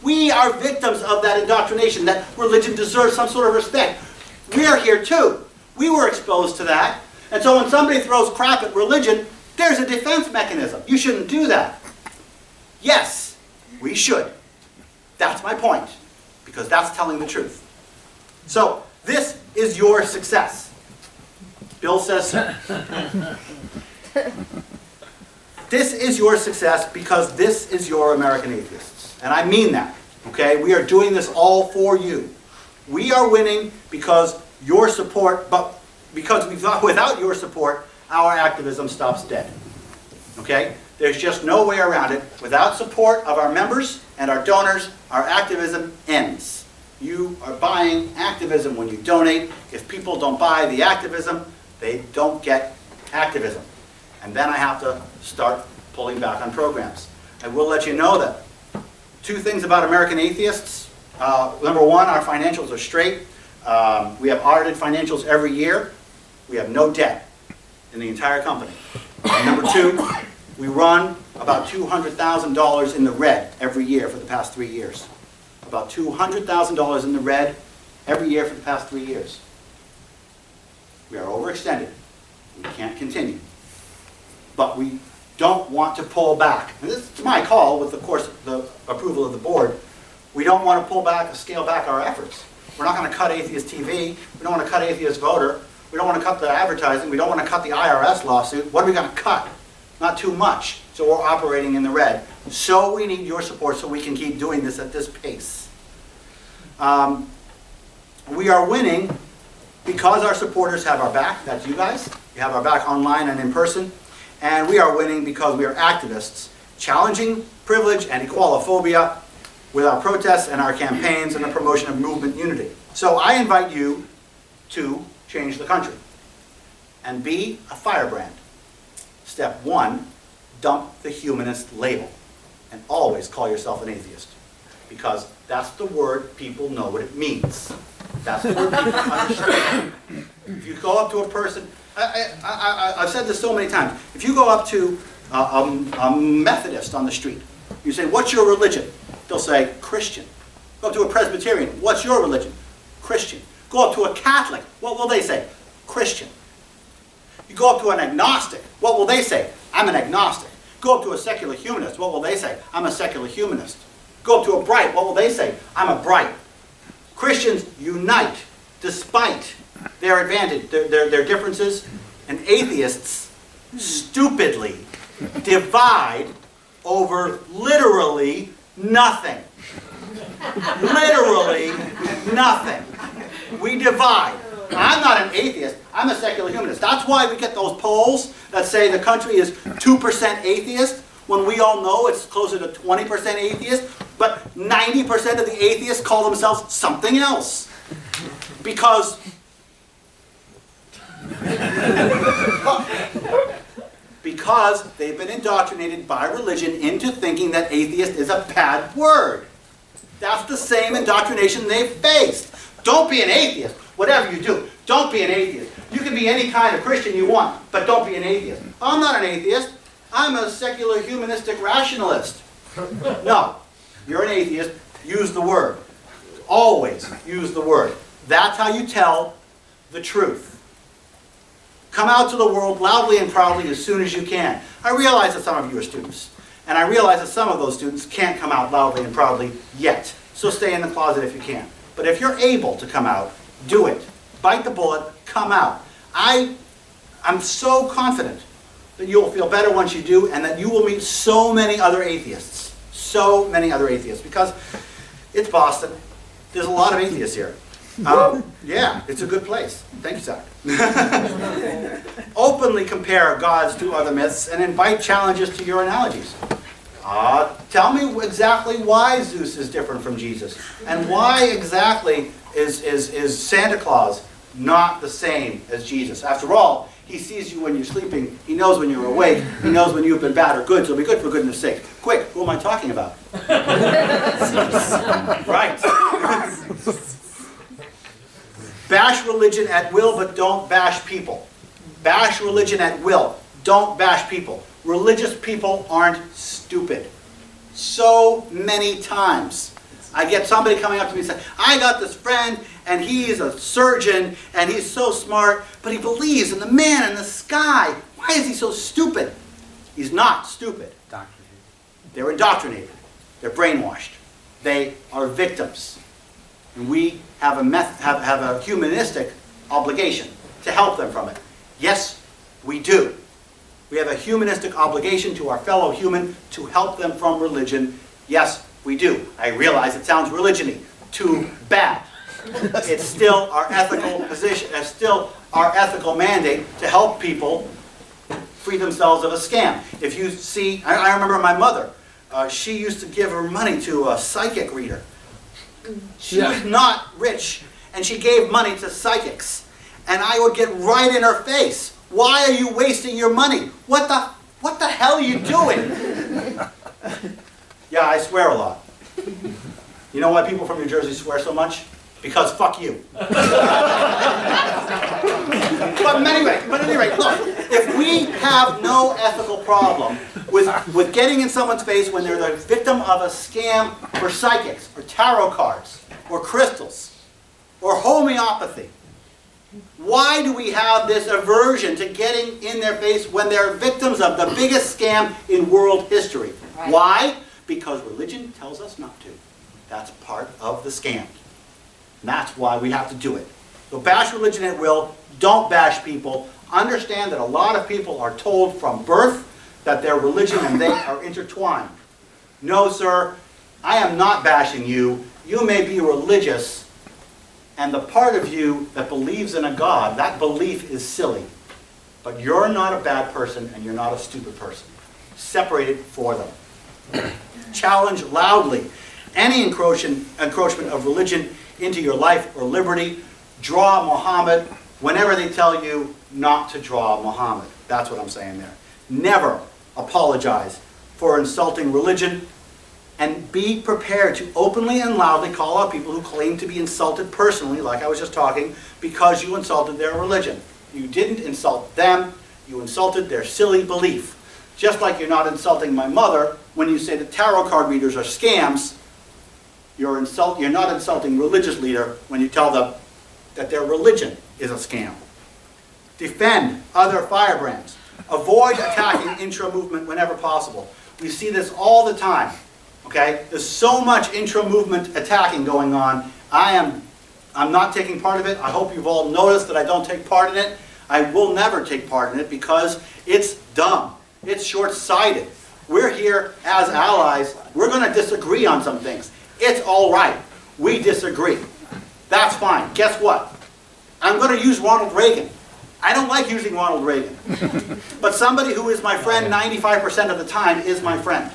We are victims of that indoctrination, that religion deserves some sort of respect. We are here too. We were exposed to that. And so when somebody throws crap at religion, there's a defense mechanism. You shouldn't do that. Yes, we should. That's my point, because that's telling the truth. So, this is your success. Bill says so. This is your success because this is your American Atheists. And I mean that, okay? We are doing this all for you. We are winning because your support, but because without your support, our activism stops dead. Okay? There's just no way around it. Without support of our members and our donors, our activism ends. You are buying activism when you donate. If people don't buy the activism, they don't get activism. And then I have to start pulling back on programs. I will let you know that 2 things about American Atheists. Number 1, our financials are straight. We have audited financials every year. We have no debt in the entire company. And number 2, we run about $200,000 in the red every year for the past 3 years. About $200,000 in the red every year for the past 3 years. We are overextended. We can't continue. But we don't want to pull back. And this is my call with, of course, the approval of the board. We don't want to pull back or scale back our efforts. We're not going to cut Atheist TV. We don't want to cut Atheist Voter. We don't want to cut the advertising. We don't want to cut the IRS lawsuit. What are we going to cut? Not too much. So we're operating in the red. So we need your support so we can keep doing this at this pace. We are winning because our supporters have our back. That's you guys. You have our back online and in person. And we are winning because we are activists, challenging privilege and equalophobia with our protests and our campaigns and the promotion of movement unity. So I invite you to change the country and be a firebrand. Step 1, dump the humanist label and always call yourself an atheist, because that's the word people know what it means. That's the word people understand. If you go up to a person, I've said this so many times. If you go up to a Methodist on the street, you say, "What's your religion?" They'll say, "Christian." Go up to a Presbyterian, "What's your religion?" "Christian." Go up to a Catholic, what will they say? "Christian." You go up to an agnostic, what will they say? "I'm an agnostic." Go up to a secular humanist, what will they say? "I'm a secular humanist." Go up to a bright, what will they say? "I'm a bright." Christians unite despite their advantage, their differences, and atheists stupidly divide over literally nothing. Literally nothing. We divide. I'm not an atheist. I'm a secular humanist. That's why we get those polls that say the country is 2% atheist, when we all know it's closer to 20% atheist, but 90% of the atheists call themselves something else. Because they've been indoctrinated by religion into thinking that atheist is a bad word. That's the same indoctrination they've faced. Don't be an atheist. Whatever you do, don't be an atheist. You can be any kind of Christian you want, but don't be an atheist. I'm not an atheist. I'm a secular humanistic rationalist. No, you're an atheist. Use the word. Always use the word. That's how you tell the truth. Come out to the world loudly and proudly as soon as you can. I realize that some of you are students, and I realize that some of those students can't come out loudly and proudly yet. So stay in the closet if you can. But if you're able to come out, do it. Bite the bullet, come out. I'm so confident that you'll feel better once you do, and that you will meet so many other atheists. So many other atheists. Because It's Boston. There's a lot of atheists here. Yeah, it's a good place. Thank you, Zach. Openly compare gods to other myths and invite challenges to your analogies. Tell me exactly why Zeus is different from Jesus, and why exactly is Santa Claus not the same as Jesus. After all, he sees you when you're sleeping, he knows when you're awake, he knows when you've been bad or good, so be good for goodness sake. Quick, who am I talking about? Right. Bash religion at will, but don't bash people. Bash religion at will. Don't bash people. Religious people aren't stupid. So many times. I get somebody coming up to me and saying, I got this friend, and he's a surgeon, and he's so smart, but he believes in the man in the sky. Why is he so stupid? He's not stupid. They're indoctrinated. They're brainwashed. They are victims. And we have a humanistic obligation to help them from it. Yes, we do. We have a humanistic obligation to our fellow human to help them from religion. Yes, we do. I realize it sounds religion-y. Too bad. It's still our ethical position, it's still our ethical mandate to help people free themselves of a scam. If you see, I remember my mother, she used to give her money to a psychic reader. She was not rich, and she gave money to psychics. And I would get right in her face. Why are you wasting your money? What the hell are you doing? Yeah, I swear a lot. You know why people from New Jersey swear so much? Because fuck you. But anyway, look, if we have no ethical problem with getting in someone's face when they're the victim of a scam for psychics, or tarot cards, or crystals, or homeopathy, why do we have this aversion to getting in their face when they're victims of the biggest scam in world history? Right. Why? Because religion tells us not to. That's part of the scam. And that's why we have to do it. So bash religion at will. Don't bash people. Understand that a lot of people are told from birth that their religion and they are intertwined. No, sir, I am not bashing you. You may be religious, and the part of you that believes in a God, that belief is silly. But you're not a bad person, and you're not a stupid person. Separate it for them. Challenge loudly any encroachment of religion into your life or liberty. Draw Muhammad whenever they tell you not to draw Muhammad. That's what I'm saying there. Never apologize for insulting religion, and be prepared to openly and loudly call out people who claim to be insulted personally, like I was just talking, because you insulted their religion. You didn't insult them, you insulted their silly belief. Just like you're not insulting my mother when you say that tarot card readers are scams, you're not insulting religious leader when you tell them that their religion is a scam. Defend other firebrands. Avoid attacking intra-movement whenever possible. We see this all the time. Okay? There's so much intra-movement attacking going on. I'm not taking part of it. I hope you've all noticed that I don't take part in it. I will never take part in it because it's dumb. It's short-sighted. We're here as allies. We're going to disagree on some things. It's all right. We disagree. That's fine. Guess what? I'm going to use Ronald Reagan. I don't like using Ronald Reagan. But somebody who is my friend 95% of the time is my friend.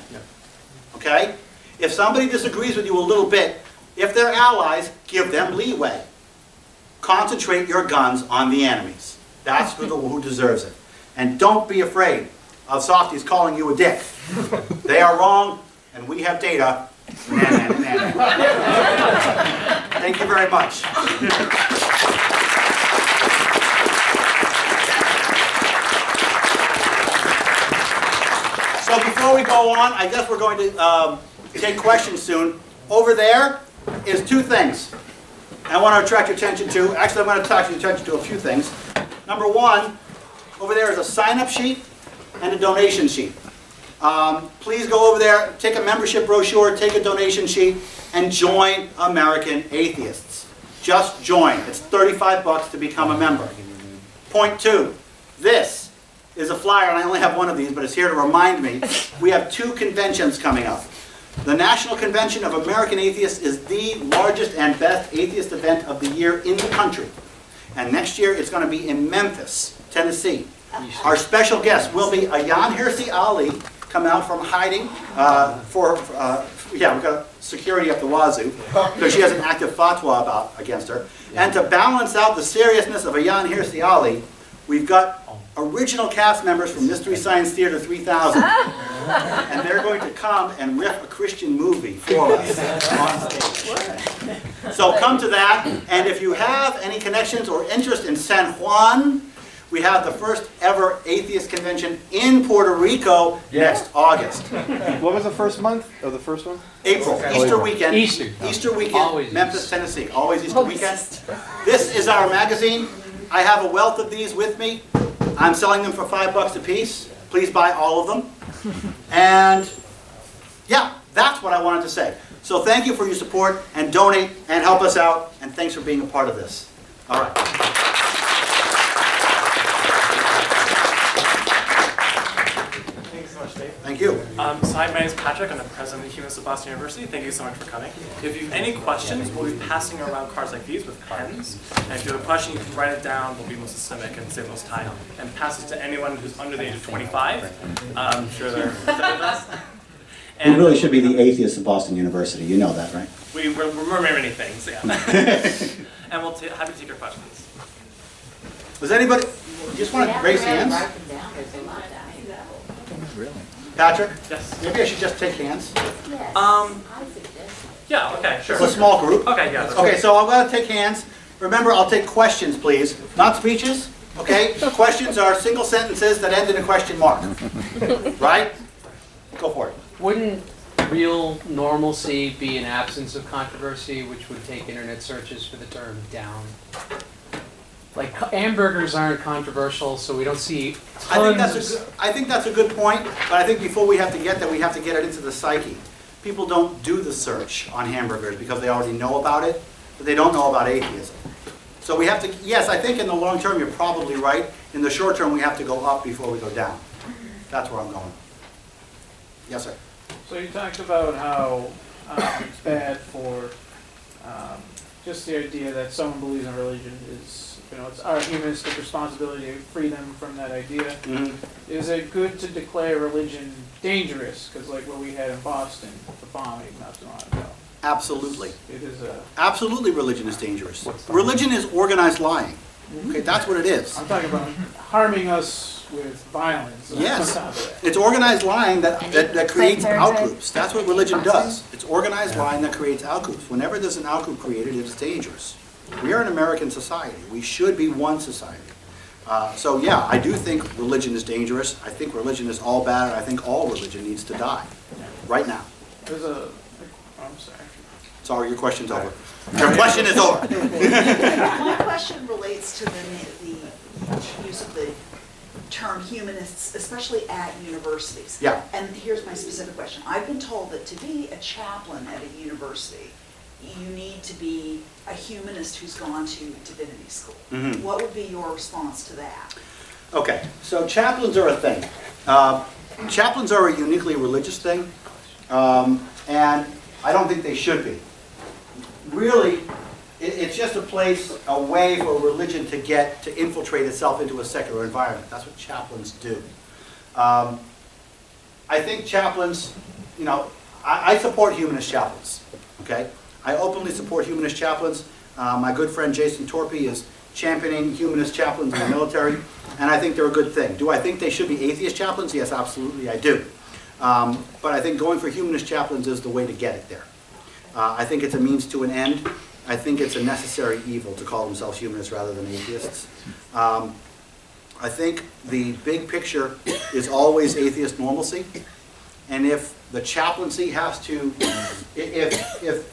Okay? If somebody disagrees with you a little bit, if they're allies, give them leeway. Concentrate your guns on the enemies. That's who deserves it. And don't be afraid of softies calling you a dick. They are wrong, and we have data. Thank you very much. So before we go on, I guess we're going to take questions soon. Over there is two things I want to attract your attention to. Actually, I'm going to attract your attention to a few things. Number one, over there is a sign-up sheet and a donation sheet. Please go over there, take a membership brochure, take a donation sheet, and join American Atheists. Just join. It's $35 to become a member. Point two, this is a flyer, and I only have one of these, but it's here to remind me. We have two conventions coming up. The National Convention of American Atheists is the largest and best atheist event of the year in the country. And next year it's going to be in Memphis, Tennessee. Our special guest will be Ayan Hirsi Ali, come out from hiding we've got security up the wazoo, because she has an active fatwa against her. And to balance out the seriousness of Ayan Hirsi Ali, we've got original cast members from Mystery Science Theater 3000. And they're going to come and riff a Christian movie for us on stage. So come to that, and if you have any connections or interest in San Juan, we have the first ever atheist convention in Puerto Rico next August. What was the first month of the first one? April, Easter weekend. Easter weekend, Always Memphis, Easter. Tennessee. Always Easter weekend. This is our magazine. I have a wealth of these with me. I'm selling them for $5 a piece. Please buy all of them. And yeah, that's what I wanted to say. So thank you for your support, and donate and help us out, and thanks for being a part of this. All right. Thank you. So hi, my name is Patrick. I'm the president of the Humanists of Boston University. Thank you so much for coming. If you have any questions, we'll be passing around cards like these with pens. And if you have a question, you can write it down. We'll be most systemic and save most time. And pass it to anyone who's under the age of 25. I'm sure they're with us. We really should be the atheists of Boston University. You know that, right? We're many things, yeah. And we'll happy to take your questions. Does anybody just want to raise hands? Write them down, there's a lot. Patrick? Yes. Maybe I should just take hands. Yes. I suggest. Yeah, okay, sure. It's a small group. Okay, yeah. That's Okay, so I'm going to take hands. Remember, I'll take questions, please, not speeches. Okay? Questions are single sentences that end in a question mark. Right? Go for it. Wouldn't real normalcy be an absence of controversy, which would take internet searches for the term down? Like hamburgers aren't controversial, so we don't see tons. I think that's a good point, but I think before we have to get there, we have to get it into the psyche. People don't do the search on hamburgers because they already know about it, but they don't know about atheism. So we have to, yes, I think in the long term you're probably right. In the short term we have to go up before we go down. That's where I'm going. Yes, sir. So you talked about how it's bad for just the idea that someone believes in religion is, it's our humanistic responsibility to free them from that idea. Mm-hmm. Is it good to declare religion dangerous? Because like what we had in Boston, the bombing not too long ago. Absolutely. It is a... Absolutely religion is dangerous. Religion is organized lying. Okay, that's what it is. I'm talking about harming us with violence. Yes. On top of that. It's organized lying that creates outgroups. That's what religion does. It's organized lying that creates outgroups. Whenever there's an outgroup created, it is dangerous. We are an American society. We should be one society. So yeah, I do think religion is dangerous. I think religion is all bad, and I think all religion needs to die right now. There's a... I'm sorry. Sorry, your question's over. Your question is over. My question relates to the use of the term humanists, especially at universities. Yeah. And here's my specific question. I've been told that to be a chaplain at a university, you need to be a humanist who's gone to divinity school. Mm-hmm. What would be your response to that? Okay, so chaplains are a thing. Chaplains are a uniquely religious thing, and I don't think they should be. Really, it's just a place, a way for religion to infiltrate itself into a secular environment. That's what chaplains do. I think chaplains, I support humanist chaplains, okay? I openly support humanist chaplains. My good friend Jason Torpy is championing humanist chaplains in the military, and I think they're a good thing. Do I think they should be atheist chaplains? Yes, absolutely, I do. But I think going for humanist chaplains is the way to get it there. I think it's a means to an end. I think it's a necessary evil to call themselves humanists rather than atheists. I think the big picture is always atheist normalcy. And if the chaplaincy has to, if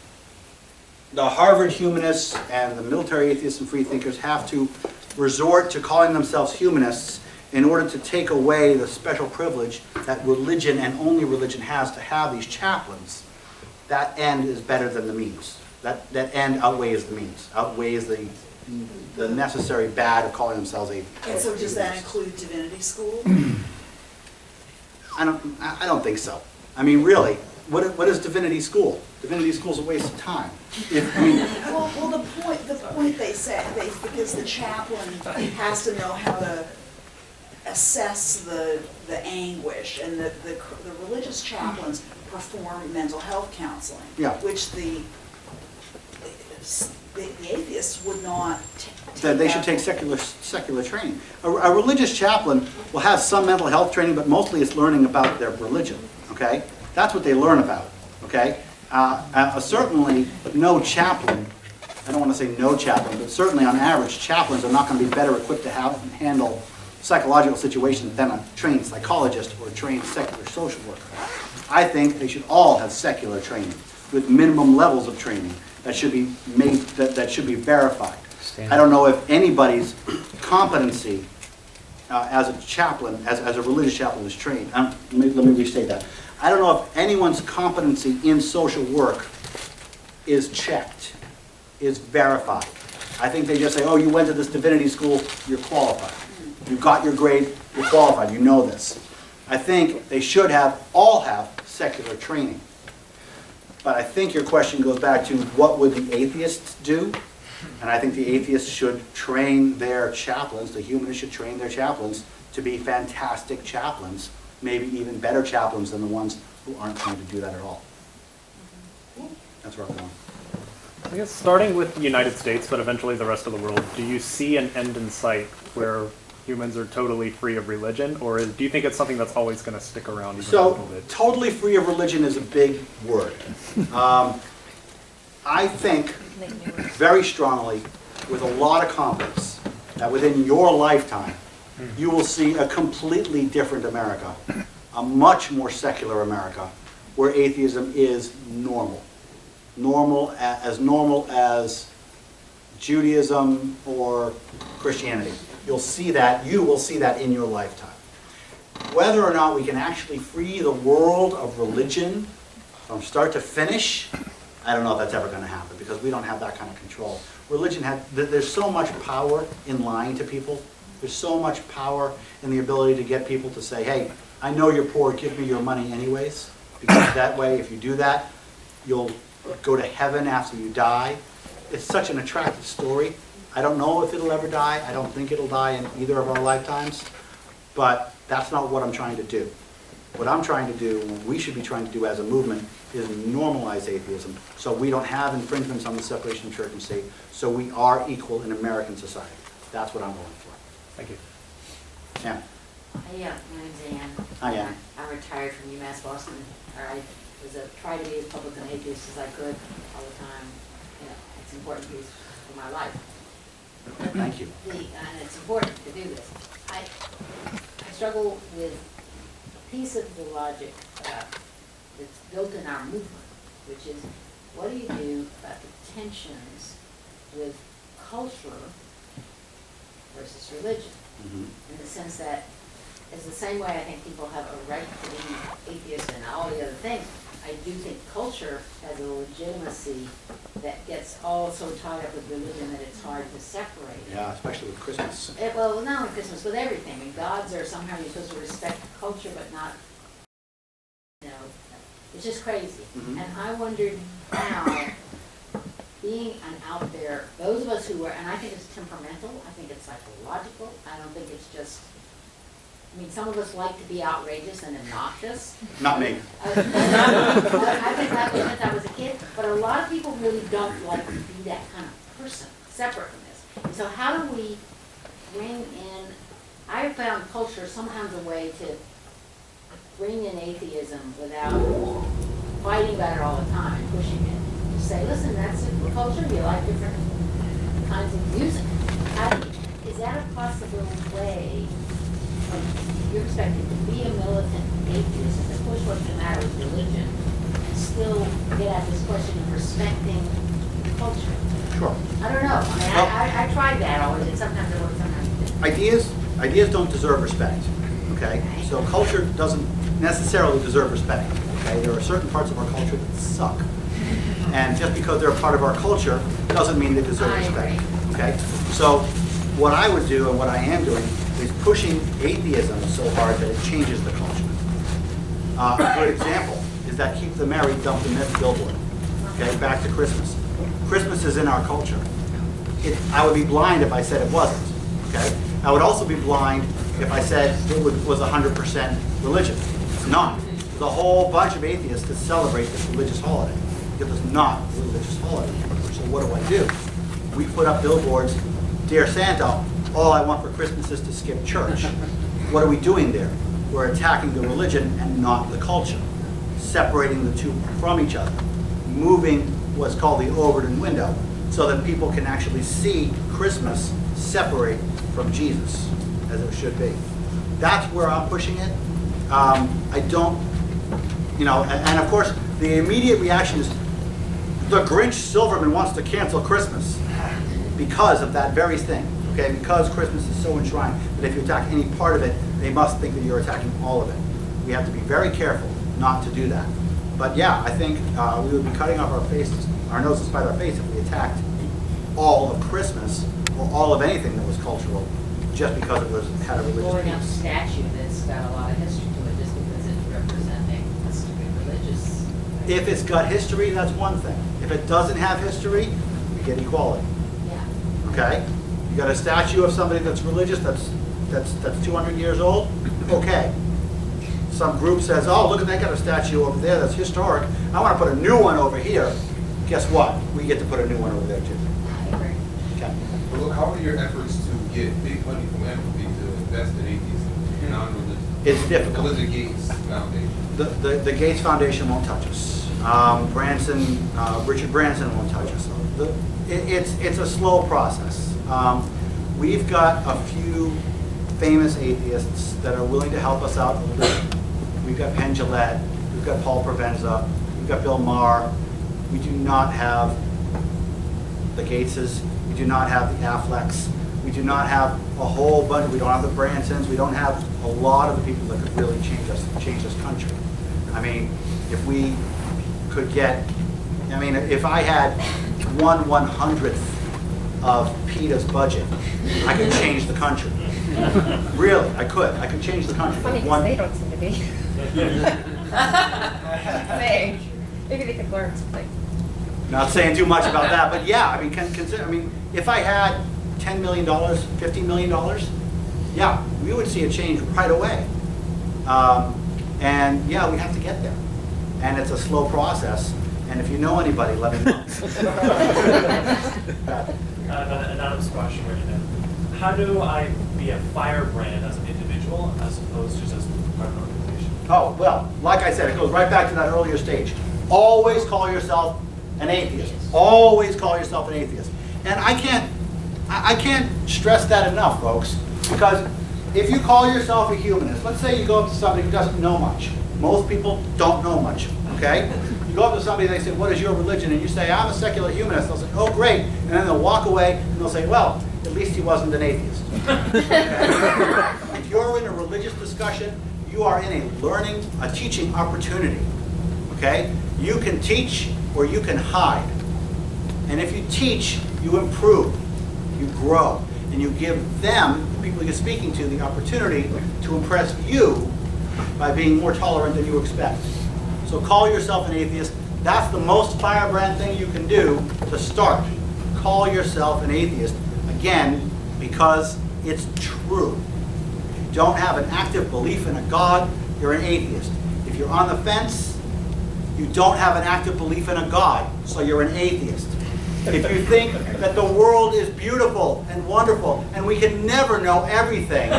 the Harvard humanists and the military atheists and free thinkers have to resort to calling themselves humanists in order to take away the special privilege that religion and only religion has to have these chaplains, that end is better than the means. That end outweighs the means, outweighs the necessary bad of calling themselves atheists. And so does that include divinity school? I don't think so. I mean, really, what is divinity school? Divinity school's a waste of time. I mean, Well, the point they said, because the chaplain has to know how to assess the anguish, and the religious chaplains perform mental health counseling. Yeah. Which the atheists would not take. that they should take secular training. A religious chaplain will have some mental health training, but mostly it's learning about their religion, okay? That's what they learn about, okay? Certainly, no chaplain, I don't want to say no chaplain, but certainly on average, chaplains are not going to be better equipped to handle psychological situations than a trained psychologist or a trained secular social worker. I think they should all have secular training with minimum levels of training that should be made, that should be verified. I don't know if anybody's competency as a chaplain, as a religious chaplain is trained. Let me restate that. I don't know if anyone's competency in social work is checked, is verified. I think they just say, oh, you went to this divinity school, you're qualified. You got your grade, you're qualified, you know this. I think they should all have secular training. But I think your question goes back to what would the atheists do? And I think the atheists should train their chaplains, the humanists should train their chaplains to be fantastic chaplains, maybe even better chaplains than the ones who aren't going to do that at all. That's where I'm going. I guess starting with the United States, but eventually the rest of the world, do you see an end in sight where humans are totally free of religion, or do you think it's something that's always going to stick around even a little bit? Totally free of religion is a big word. I think very strongly, with a lot of confidence, that within your lifetime, you will see a completely different America, a much more secular America, where atheism is normal. Normal as Judaism or Christianity. You will see that in your lifetime. Whether or not we can actually free the world of religion from start to finish, I don't know if that's ever going to happen, because we don't have that kind of control. There's so much power in lying to people. There's so much power in the ability to get people to say, hey, I know you're poor, give me your money anyways. Because that way, if you do that, you'll go to heaven after you die. It's such an attractive story. I don't know if it'll ever die. I don't think it'll die in either of our lifetimes. But that's not what I'm trying to do. What I'm trying to do, we should be trying to do as a movement, is normalize atheism so we don't have infringements on the separation of church and state, so we are equal in American society. That's what I'm going for. Thank you. Yeah. Yeah, my name's Ann. Hi, Ann. I'm retired from UMass Boston. I try to be as public an atheist as I could all the time. You know, it's an important piece for my life. Thank you. And it's important to do this. I struggle with a piece of the logic that's built in our movement, which is, what do you do about the tensions with culture versus religion? In the sense that, it's the same way I think people have a right to be atheist and all the other things, I do think culture has a legitimacy that gets all so tied up with religion that it's hard to separate it. Yeah, especially with Christmas. Well, not with Christmas, with everything. I mean, gods are somehow you're supposed to respect culture, but not, you know, it's just crazy. And I wondered how, being an out there, those of us who are, and I think it's temperamental, I think it's psychological, I don't think it's just, I mean, some of us like to be outrageous and obnoxious. Not me. I think that was since I was a kid, but a lot of people really don't like to be that kind of person, separate from this. And so how do we bring in, I found culture sometimes a way to bring in atheism without fighting about it all the time and pushing it. Just say, listen, that's a culture, you like different kinds of music. Is that a possible way, from your perspective, to be a militant atheist and to push what's the matter with religion and still get at this question of respecting culture? Sure. I don't know. I mean, I tried that always, and sometimes it works, sometimes it doesn't. Ideas don't deserve respect, okay? So culture doesn't necessarily deserve respect, okay? There are certain parts of our culture that suck. And just because they're a part of our culture doesn't mean they deserve respect, okay? So what I would do and what I am doing is pushing atheism so hard that it changes the culture. A good example is that keep the merry, dump the myth billboard. Okay, back to Christmas. Christmas is in our culture. I would be blind if I said it wasn't. Okay, I would also be blind if I said it was 100% religion. It's not. There's a whole bunch of atheists that celebrate this religious holiday because it's not a religious holiday. So what do? We put up billboards, Dear Santa, all I want for Christmas is to skip church. What are we doing there? We're attacking the religion and not the culture, separating the two from each other, moving what's called the Overton window so that people can actually see Christmas separate from Jesus, as it should be. That's where I'm pushing it. I don't, and of course, the immediate reaction is, the Grinch Silverman wants to cancel Christmas because of that very thing, okay? Because Christmas is so enshrined that if you attack any part of it, they must think that you're attacking all of it. We have to be very careful not to do that. But yeah, I think we would be cutting off our noses by our face if we attacked all of Christmas or all of anything that was cultural just because it had a religious Blowing up piece. statue that's got a lot of history to it just because it's representing a stupid religious. If it's got history, that's one thing. If it doesn't have history, we get equality. Yeah. Okay? You got a statue of somebody that's religious that's 200 years old? Okay. Some group says, oh, look at that, got a statue over there that's historic. I want to put a new one over here. Guess what? We get to put a new one over there too. I agree. Okay. Well, look, how are your efforts to get big money from philanthropy to invest in atheism, non-religious? It's difficult. What is the Gates Foundation? The Gates Foundation won't touch us. Richard Branson won't touch us. It's a slow process. We've got a few famous atheists that are willing to help us out a little bit. We've got Penn Jillette, we've got Paul Provenza, we've got Bill Maher. We do not have the Gateses, we do not have the Afflecks, we do not have a whole bunch, we don't have the Bransons, we don't have a lot of the people that could really change this country. I mean, if we could get, if I had 1/100th of PETA's budget, I could change the country. Really, I could change the country. Funny, because they don't seem to be. Saying, maybe they could learn something. Not saying too much about that, but yeah, if I had $10 million, $50 million, yeah, we would see a change right away. And yeah, we have to get there. And it's a slow process. And if you know anybody, let me know. An anonymous question right now. How do I be a firebrand as an individual as opposed to just as part of an organization? Oh, well, like I said, it goes right back to that earlier stage. Always call yourself an atheist. Always call yourself an atheist. And I can't stress that enough, folks, because if you call yourself a humanist, let's say you go up to somebody who doesn't know much. Most people don't know much, okay? You go up to somebody, they say, what is your religion? And you say, I'm a secular humanist. They'll say, oh, great. And then they'll walk away and they'll say, well, at least he wasn't an atheist. If you're in a religious discussion, you are in a teaching opportunity, okay? You can teach or you can hide. And if you teach, you improve, you grow, and you give them, the people you're speaking to, the opportunity to impress you by being more tolerant than you expect. So call yourself an atheist. That's the most firebrand thing you can do to start. Call yourself an atheist, again, because it's true. If you don't have an active belief in a God, you're an atheist. If you're on the fence, you don't have an active belief in a God, so you're an atheist. If you think that the world is beautiful and wonderful and we can never know everything,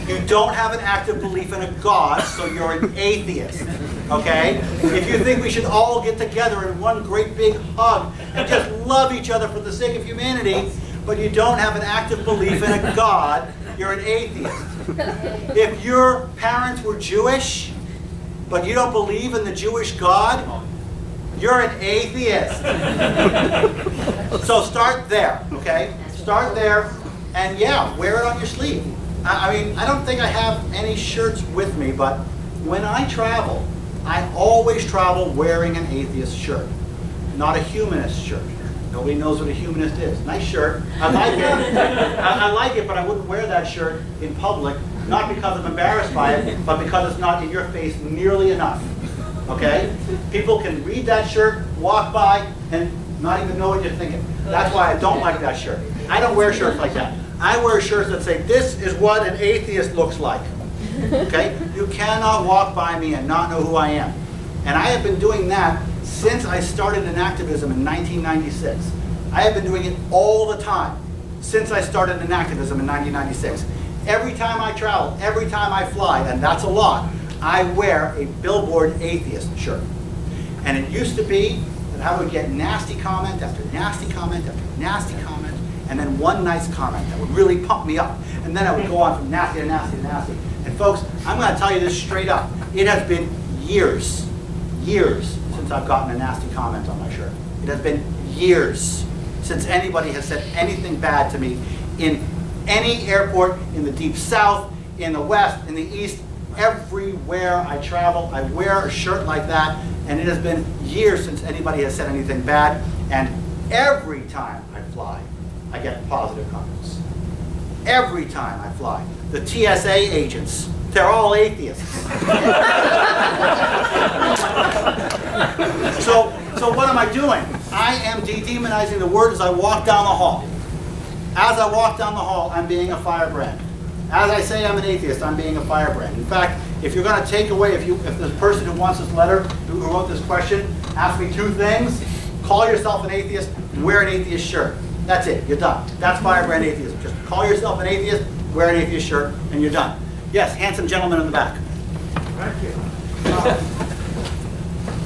you don't have an active belief in a God, so you're an atheist. Okay? If you think we should all get together in one great big hug and just love each other for the sake of humanity, but you don't have an active belief in a God, you're an atheist. If your parents were Jewish, but you don't believe in the Jewish God, you're an atheist. So start there, okay? Start there, and yeah, wear it on your sleeve. I don't think I have any shirts with me, but when I travel, I always travel wearing an atheist shirt, not a humanist shirt. Nobody knows what a humanist is. Nice shirt. I like it. I like it, but I wouldn't wear that shirt in public, not because I'm embarrassed by it, but because it's not in your face nearly enough. okay? People can read that shirt, walk by, and not even know what you're thinking. That's why I don't like that shirt. I don't wear shirts like that. I wear shirts that say, this is what an atheist looks like, okay? You cannot walk by me and not know who I am. And I have been doing that since I started in activism in 1996. I have been doing it all the time since I started in activism in 1996. Every time I travel, every time I fly, and that's a lot, I wear a Billboard atheist shirt. And it used to be that I would get nasty comment after nasty comment after nasty comment, and then one nice comment that would really pump me up. And then I would go on from nasty to nasty to nasty. And folks, I'm going to tell you this straight up. It has been years since I've gotten a nasty comment on my shirt. It has been years since anybody has said anything bad to me in any airport, in the Deep South, in the West, in the East. Everywhere I travel, I wear a shirt like that, and it has been years since anybody has said anything bad. And every time I fly, I get positive comments. Every time I fly. The TSA agents, they're all atheists. So what am I doing? I am de-demonizing the word as I walk down the hall. As I walk down the hall, I'm being a firebrand. As I say I'm an atheist, I'm being a firebrand. In fact, if you're going to take away, if the person who wants this letter, who wrote this question, asks me two things, call yourself an atheist and wear an atheist shirt. That's it, you're done. That's firebrand atheism. Just call yourself an atheist, wear an atheist shirt, and you're done. Yes, handsome gentleman in the back. Thank you.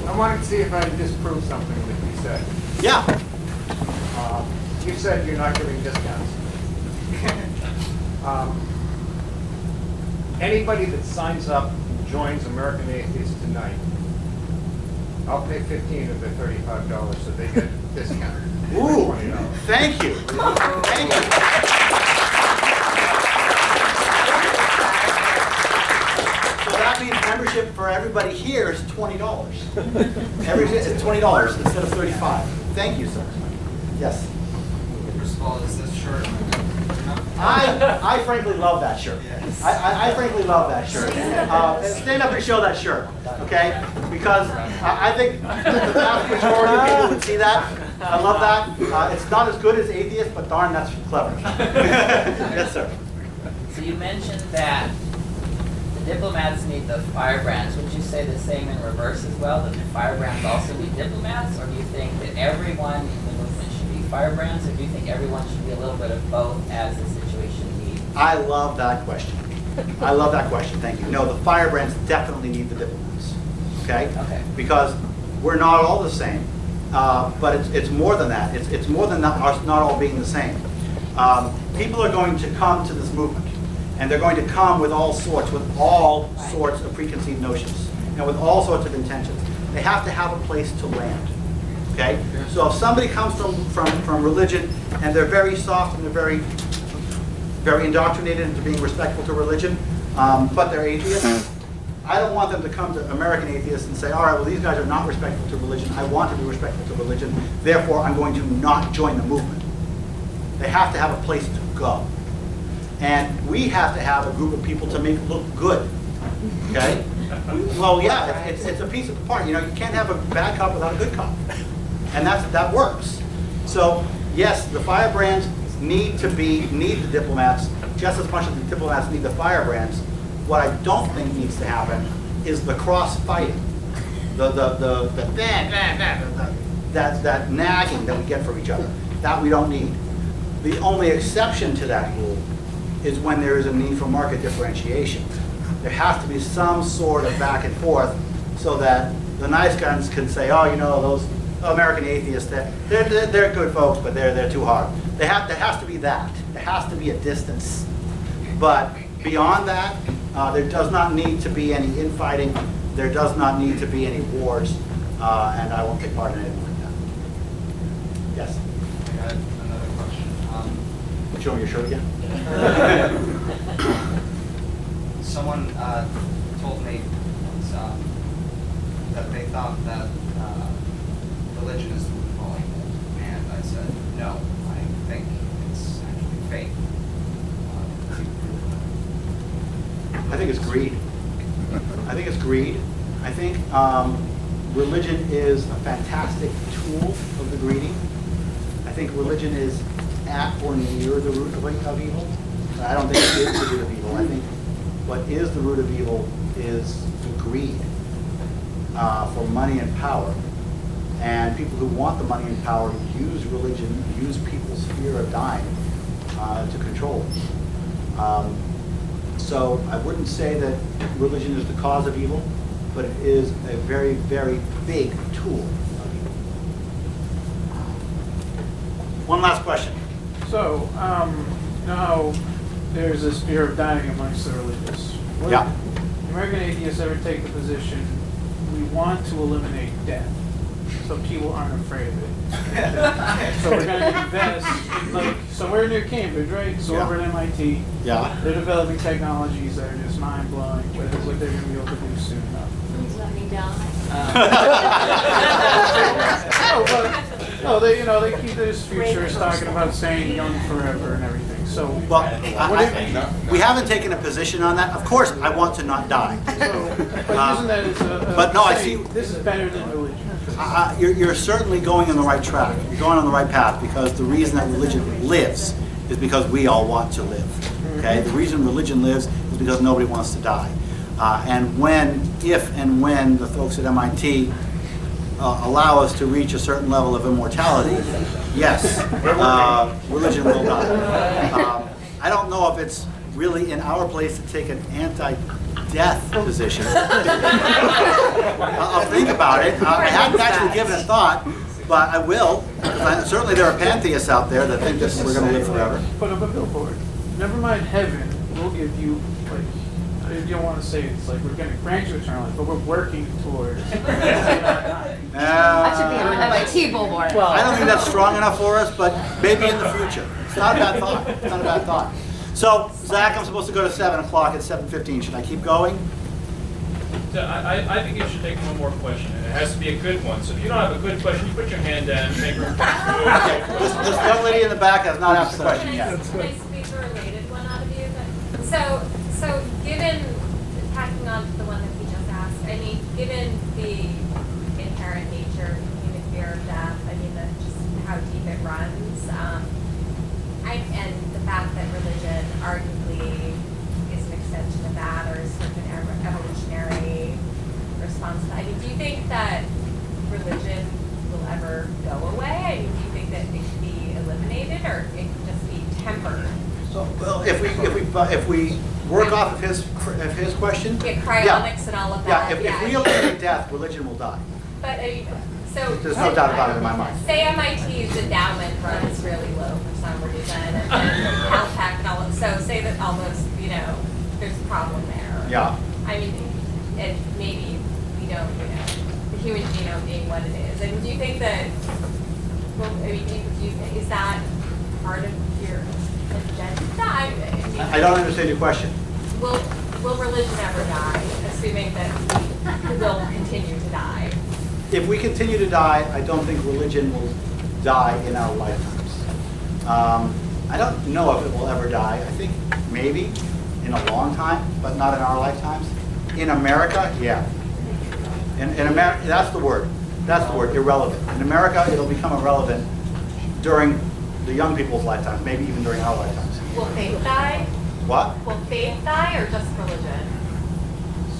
I wanted to see if I could disprove something that you said. Yeah. You said you're not giving discounts. Anybody that signs up and joins American Atheists tonight, I'll pay $15 of their $35 so they get a discount. Ooh, thank you. Thank you. So that means membership for everybody here is $20. It's $20 instead of $35. Thank you, sir. Yes. First of all, is this shirt? I frankly love that shirt. I frankly love that shirt. Stand up and show that shirt, okay? Because I think the vast majority of people would see that. I love that. It's not as good as atheist, but darn, that's clever. Yes, sir. So you mentioned that the diplomats need the firebrands. Would you say the same in reverse as well, that the firebrands also need diplomats? Or do you think that everyone in the movement should be firebrands? Or do you think everyone should be a little bit of both as the situation needs? I love that question. I love that question. Thank you. No, the firebrands definitely need the diplomats. Okay? Okay. Because we're not all the same. But it's more than that. It's more than us not all being the same. People are going to come to this movement, and they're going to come with all sorts of preconceived notions, and with all sorts of intentions. They have to have a place to land. Okay? So if somebody comes from religion, and they're very soft and they're very indoctrinated into being respectful to religion, but they're atheists, I don't want them to come to American Atheists and say, all right, well, these guys are not respectful to religion. I want to be respectful to religion. Therefore, I'm going to not join the movement. They have to have a place to go. And we have to have a group of people to make it look good. Okay? Well, yeah, it's a piece of the part. You know, you can't have a bad cop without a good cop. And that works. So, yes, the firebrands need the diplomats just as much as the diplomats need the firebrands. What I don't think needs to happen is the cross-fighting, that nagging that we get from each other. That we don't need. The only exception to that rule is when there is a need for market differentiation. There has to be some sort of back and forth so that the nice guys can say, oh, you know, those American Atheists, they're good folks, but they're too hard. There has to be that. There has to be a distance. But beyond that, there does not need to be any infighting. There does not need to be any wars, and I won't take part in anything like that. Yes? I got another question. Show me your shirt again. Someone told me once that they thought that religion is the root of all evil, and I said, no, I think it's actually faith. I think it's greed. I think it's greed. I think religion is a fantastic tool of the greedy. I think religion is at or near the root of evil. I don't think it is the root of evil. I think what is the root of evil is the greed for money and power. And people who want the money and power use religion, use people's fear of dying to control them. So I wouldn't say that religion is the cause of evil, but it is a very, very big tool of evil. One last question. So, you know how there's this fear of dying amongst the religious? What Yeah. if American atheists ever take the position, we want to eliminate death, so people aren't afraid of it. So we're going to invest in, like, somewhere near Cambridge, right? So Yeah. over at MIT, Yeah. they're developing technologies that are just mind-blowing with what they're going to be able to do soon enough. Please let me die. No, they, you know, they keep this futurists talking about staying young forever and everything. So, Well, we so, haven't taken a position on that. Of course, I want to not die. but using that as a but no, I saying, see- this is better than religion. You're certainly going on the right track. You're going on the right path because the reason that religion lives is because we all want to live. Okay, the reason religion lives is because nobody wants to die. And if and when the folks at MIT allow us to reach a certain level of immortality, yes, religion will die. I don't know if it's really in our place to take an anti-death position. I'll think about it. I haven't actually given it thought, but I will. Certainly there are pantheists out there that think that we're going to live forever. Put up a billboard. Never mind heaven, we'll give you, like, you don't want to say it's like we're going to grant you eternal life, but we're working towards. That should be on an MIT billboard. I don't think that's strong enough for us, but maybe in the future. It's not a bad thought. It's not a bad thought. So, Zach, I'm supposed to go to 7 o'clock at 7:15. Should I keep going? So I think you should take one more question, and it has to be a good one. So if you don't have a good question, you put your hand down, make room for This young lady in the back has not asked a question yet. Can I speak a related one out of you? So given, tacking on to the one that we just asked, I mean, given the inherent nature of human fear of death, I mean, just how deep it runs, and the fact that religion arguably is an extension of that, or is sort of an evolutionary response to that. I mean, do you think that religion will ever go away? I mean, do you think that it can be eliminated, or it can just be tempered? So, well, if we work off of his question, Yeah, cryonics and all of that. if we eliminate death, religion will die. But I mean, so There's no doubt about it in my mind. say MIT's endowment runs really low for some reason, and Caltech and all of, so say that all those, you know, there's a problem there. Yeah. I mean, and maybe we don't, you know, the human genome being what it is. And do you think that, well, I mean, is that part of your agenda? I don't understand your question. Will religion ever die, assuming that we will continue to die? If we continue to die, I don't think religion will die in our lifetimes. I don't know if it will ever die. I think maybe in a long time, but not in our lifetimes. In America, yeah. In America, that's the word. That's the word, irrelevant. In America, it'll become irrelevant during the young people's lifetimes, maybe even during our lifetimes. Will faith die? What? Will faith die, or just religion?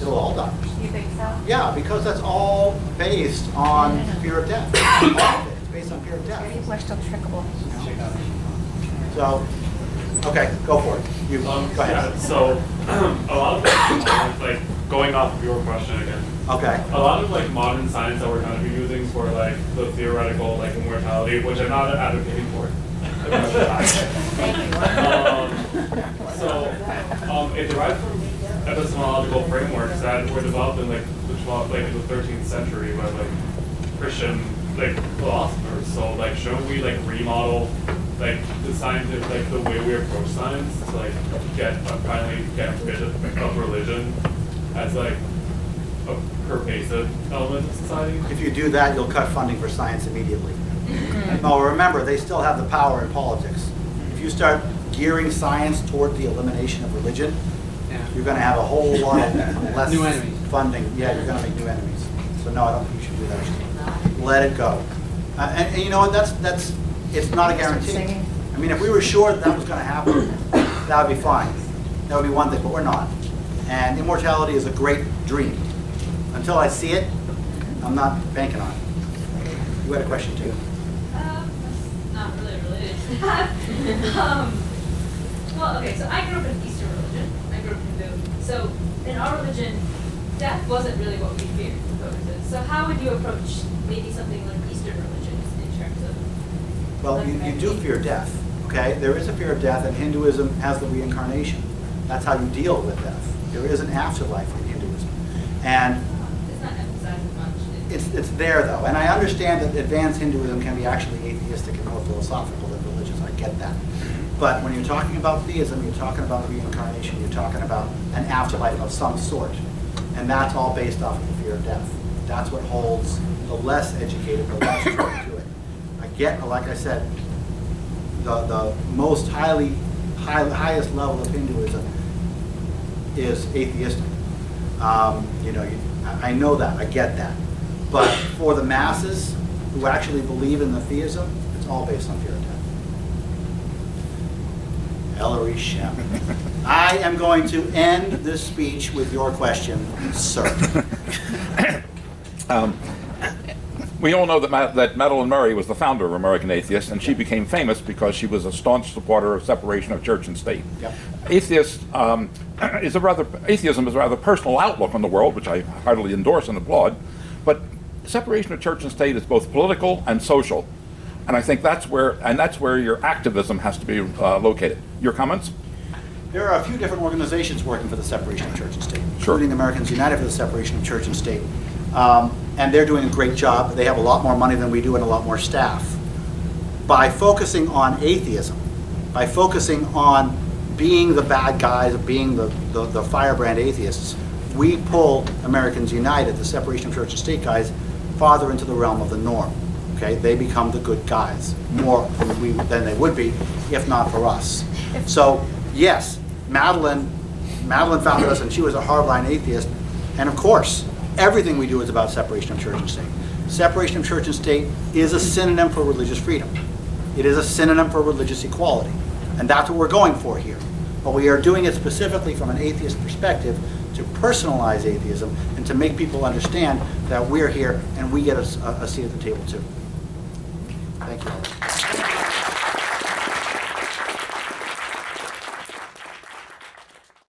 It'll all die. You think so? Yeah, because that's all based on fear of death. All of it. It's based on fear of death. People are still trickable. So, okay, go for it. You go ahead. Yeah, so a lot of like going off of your question again. Okay. A lot of like modern science that we're going to be using for like the theoretical like immortality, which I'm not advocating for. It derives from epistemological frameworks that were developed in like the 13th century by like Christian like philosophers. So like shouldn't we like remodel like the scientific like the way we approach science to like finally get rid of religion as like a pervasive element of society? If you do that, you'll cut funding for science immediately. No, remember, they still have the power in politics. If you start gearing science toward the elimination of religion, you're going to have a whole lot of less New enemies. funding. Yeah, you're going to make new enemies. So no, I don't think you should do that. Let it go. And you know what, it's not a guarantee. I mean, if we were sure that was going to happen, that would be fine. That would be one thing, but we're not. And immortality is a great dream. Until I see it, I'm not banking on it. You had a question too. Not really related. Well, okay, so I grew up in Eastern religion. I grew up in Hindu. So in our religion, death wasn't really what we feared. So how would you approach maybe something like Eastern religions in terms of? Well, you do fear death, okay? There is a fear of death, and Hinduism has the reincarnation. That's how you deal with death. There is an afterlife in Hinduism. And It's not emphasized much. it's there, though. And I understand that advanced Hinduism can be actually atheistic and more philosophical than religious. I get that. But when you're talking about theism, you're talking about reincarnation, you're talking about an afterlife of some sort. And that's all based off of the fear of death. That's what holds the less educated, the less drawn to it. I get, like I said, the most highest level of Hinduism is atheistic. I know that, I get that. But for the masses who actually believe in the theism, it's all based on fear of death. Ellery Shem. I am going to end this speech with your question, sir. We all know that Madeline Murray was the founder of American Atheists, and she became famous because she was a staunch supporter of separation of church and state. Yep. Atheism is a rather personal outlook on the world, which I heartily endorse and applaud, but separation of church and state is both political and social, and I think that's where your activism has to be located. Your comments? There are a few different organizations working for the separation of church and state, Sure. including Americans United for the Separation of Church and State. And they're doing a great job. They have a lot more money than we do and a lot more staff. By focusing on atheism, by focusing on being the bad guys, being the firebrand atheists, we pull Americans United, the separation of church and state guys, farther into the realm of the norm. Okay, they become the good guys more than they would be if not for us. So yes, Madeline founded us, and she was a hardline atheist. And of course, everything we do is about separation of church and state. Separation of church and state is a synonym for religious freedom. It is a synonym for religious equality. And that's what we're going for here. But we are doing it specifically from an atheist perspective to personalize atheism and to make people understand that we're here and we get a seat at the table too. Thank you.